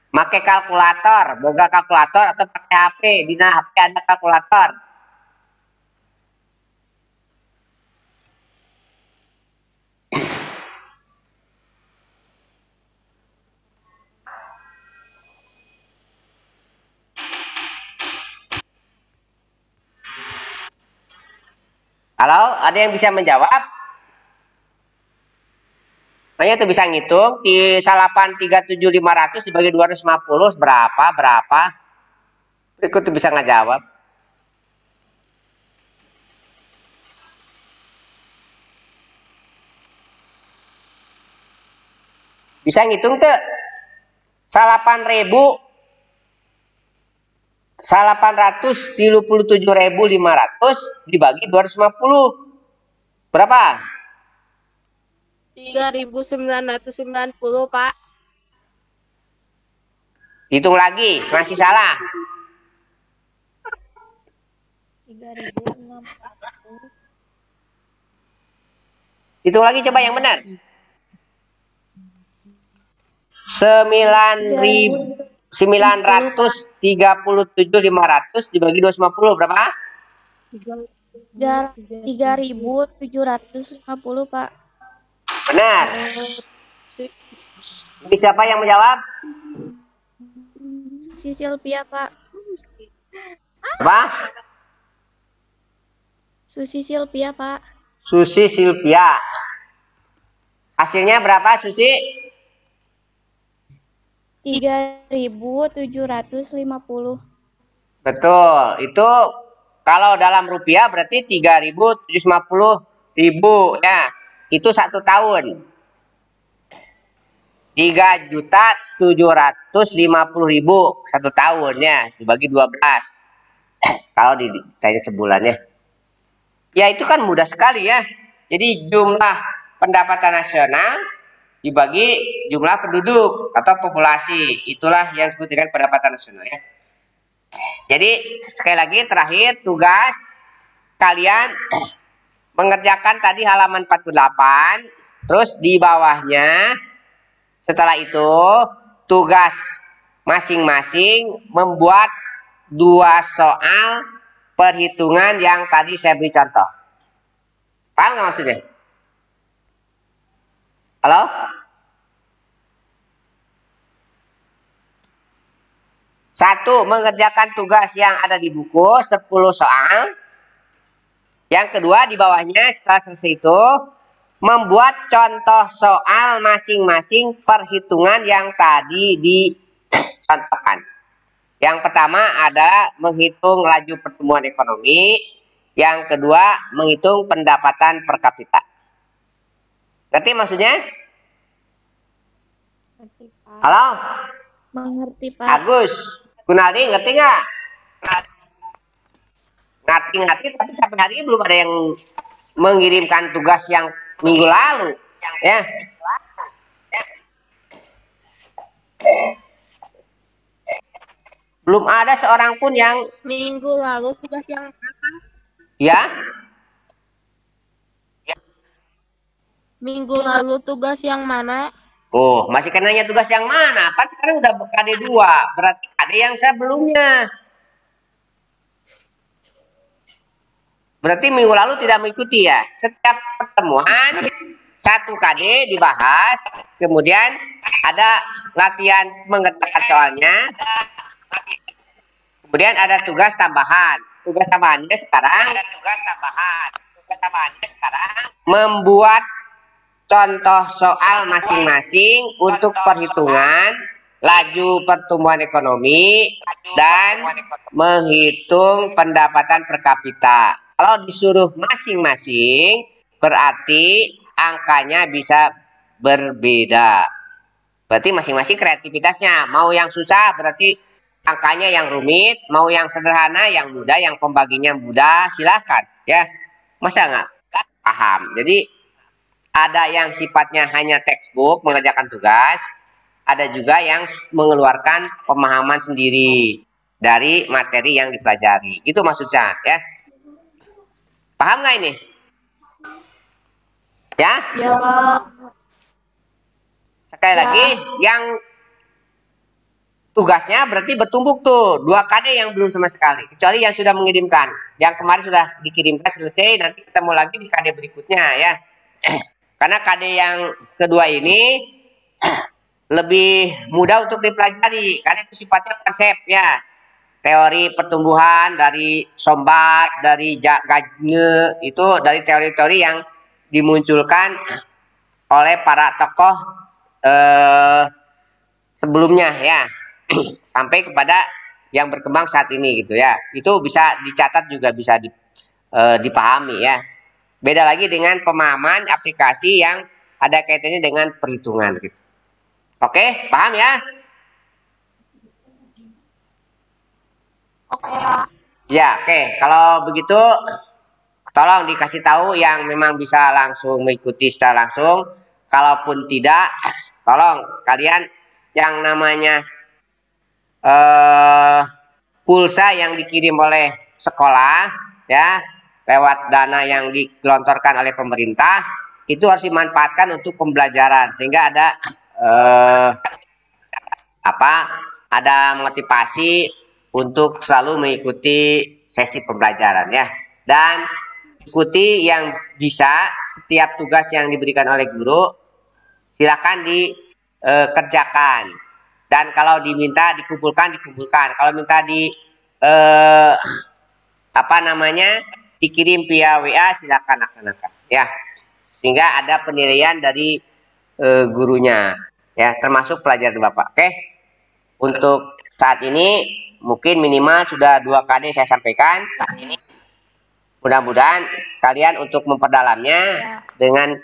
Pakai kalkulator, boga kalkulator atau pakai HP? Di HP ada kalkulator. Halo, ada yang bisa menjawab? Makanya itu bisa ngitung di 837.500 dibagi 250 berapa? Berikut itu bisa ngejawab. Bisa ngitung tuh 837.500 dibagi 250. Berapa? 3.990, Pak. Hitung lagi, masih salah. 3.600. Hitung lagi coba yang benar. 937.500 dibagi 250 berapa? 3.750, Pak. Benar. Ini siapa yang menjawab? Susi Silvia, Pak. Apa? Susi Silvia, Pak. Susi Silvia. Hasilnya berapa, Susi? 3.750. Betul. Itu kalau dalam rupiah berarti 3.750.000 ya. Itu 1 tahun. 3.750.000 1 tahun ya, dibagi 12. Kalau ditanya sebulan ya. Ya itu kan mudah sekali ya. Jadi jumlah pendapatan nasional dibagi jumlah penduduk atau populasi. Itulah yang disebut dengan pendapatan nasional ya. Jadi sekali lagi terakhir tugas kalian mengerjakan tadi halaman 48. Terus di bawahnya setelah itu tugas masing-masing membuat 2 soal perhitungan yang tadi saya beri contoh. Paham nggak maksudnya? Halo? Satu, mengerjakan tugas yang ada di buku 10 soal. Yang kedua, di bawahnya setelah selesai itu membuat contoh soal masing-masing perhitungan yang tadi dicontohkan. Yang pertama adalah menghitung laju pertumbuhan ekonomi. Yang kedua, menghitung pendapatan per kapita. Ngerti maksudnya? Ngerti, Pak. Halo? Mengerti, Pak. Agus, Gunaldi, ngerti nggak? Ngerti, tapi sampai hari ini belum ada yang mengirimkan tugas yang minggu lalu. Ya. Belum ada seorang pun yang Minggu lalu tugas yang apa? ya. Minggu lalu tugas yang mana? Oh, masih kan nanya tugas yang mana? Kan sekarang udah KD 2, berarti KD yang sebelumnya. Berarti minggu lalu tidak mengikuti ya. Setiap pertemuan 1 KD dibahas, kemudian ada latihan mengerjakan soalnya, kemudian ada tugas tambahan. Tugas tambahannya sekarang membuat contoh soal masing-masing untuk perhitungan laju pertumbuhan ekonomi dan menghitung pendapatan per kapita. Kalau disuruh masing-masing berarti angkanya bisa berbeda. Berarti masing-masing kreativitasnya. Mau yang susah berarti angkanya yang rumit, mau yang sederhana, yang mudah, yang pembaginya mudah, silahkan ya. Masa nggak paham? Jadi ada yang sifatnya hanya textbook mengerjakan tugas, ada juga yang mengeluarkan pemahaman sendiri dari materi yang dipelajari. Itu maksudnya ya. Paham nggak ini? Ya? Ya, Pak. Sekali lagi, yang tugasnya berarti bertumpuk tuh 2 KD yang belum sama sekali, kecuali yang sudah mengirimkan. Yang kemarin sudah dikirimkan selesai, nanti ketemu lagi di KD berikutnya ya. Karena KD yang kedua ini lebih mudah untuk dipelajari, karena itu sifatnya konsep ya. Teori pertumbuhan dari Sombat, dari Gagne, itu dari teori-teori yang dimunculkan oleh para tokoh sebelumnya ya. Sampai kepada yang berkembang saat ini gitu ya. Itu bisa dicatat juga bisa dipahami ya. Beda lagi dengan pemahaman aplikasi yang ada kaitannya dengan perhitungan gitu. Oke, paham ya? Oke, Pak. Ya, oke. Kalau begitu tolong dikasih tahu yang memang bisa langsung mengikuti secara langsung. Kalaupun tidak, tolong kalian yang namanya pulsa yang dikirim oleh sekolah ya lewat dana yang digelontorkan oleh pemerintah itu harus dimanfaatkan untuk pembelajaran sehingga ada ada motivasi untuk selalu mengikuti sesi pembelajaran ya, dan ikuti yang bisa. Setiap tugas yang diberikan oleh guru silakan dikerjakan, dan kalau diminta dikumpulkan, kalau minta dikirim via WA silakan laksanakan ya, sehingga ada penilaian dari gurunya ya, termasuk pelajaran Bapak. Oke, untuk saat ini mungkin minimal sudah 2 KD saya sampaikan. Mudah-mudahan kalian untuk memperdalamnya dengan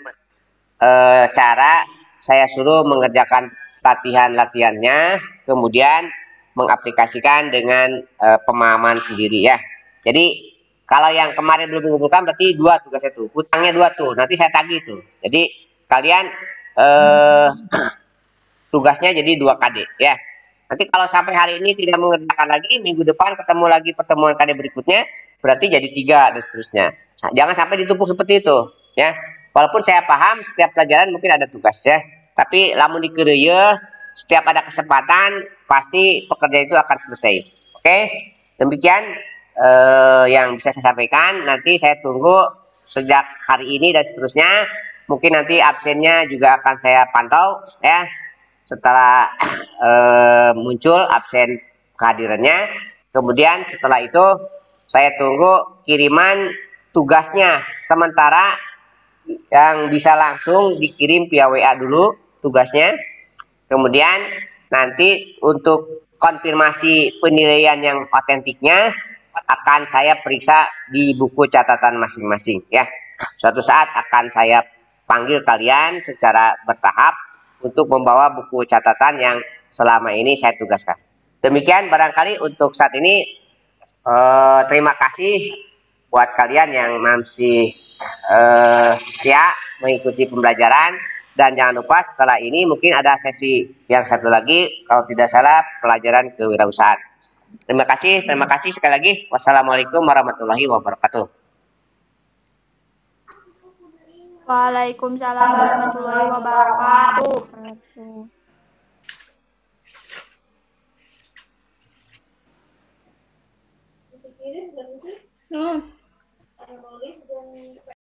cara saya suruh mengerjakan latihan-latihannya, kemudian mengaplikasikan dengan pemahaman sendiri ya. Jadi kalau yang kemarin belum mengumpulkan berarti 2 tugas itu, hutangnya 2 tuh, nanti saya tagih tuh. Jadi kalian tugasnya jadi 2 KD ya. Nanti kalau sampai hari ini tidak mengerjakan lagi, minggu depan ketemu lagi pertemuan KD berikutnya, berarti jadi 3 dan seterusnya. Nah, jangan sampai ditumpuk seperti itu ya. Walaupun saya paham setiap pelajaran mungkin ada tugas ya, tapi lamun dikereye setiap ada kesempatan pasti pekerjaan itu akan selesai. Oke, demikian yang bisa saya sampaikan. Nanti saya tunggu sejak hari ini dan seterusnya. Mungkin nanti absennya juga akan saya pantau ya. Setelah muncul absen kehadirannya, kemudian setelah itu saya tunggu kiriman tugasnya. Sementara yang bisa langsung dikirim via WA dulu tugasnya, kemudian nanti untuk konfirmasi penilaian yang otentiknya akan saya periksa di buku catatan masing-masing ya. Suatu saat akan saya panggil kalian secara bertahap untuk membawa buku catatan yang selama ini saya tugaskan. Demikian barangkali untuk saat ini. Terima kasih buat kalian yang masih setia mengikuti pembelajaran, dan jangan lupa setelah ini mungkin ada sesi yang satu lagi, kalau tidak salah pelajaran kewirausahaan. Terima kasih sekali lagi. Wassalamualaikum warahmatullahi wabarakatuh. Waalaikumsalam warahmatullahi wabarakatuh.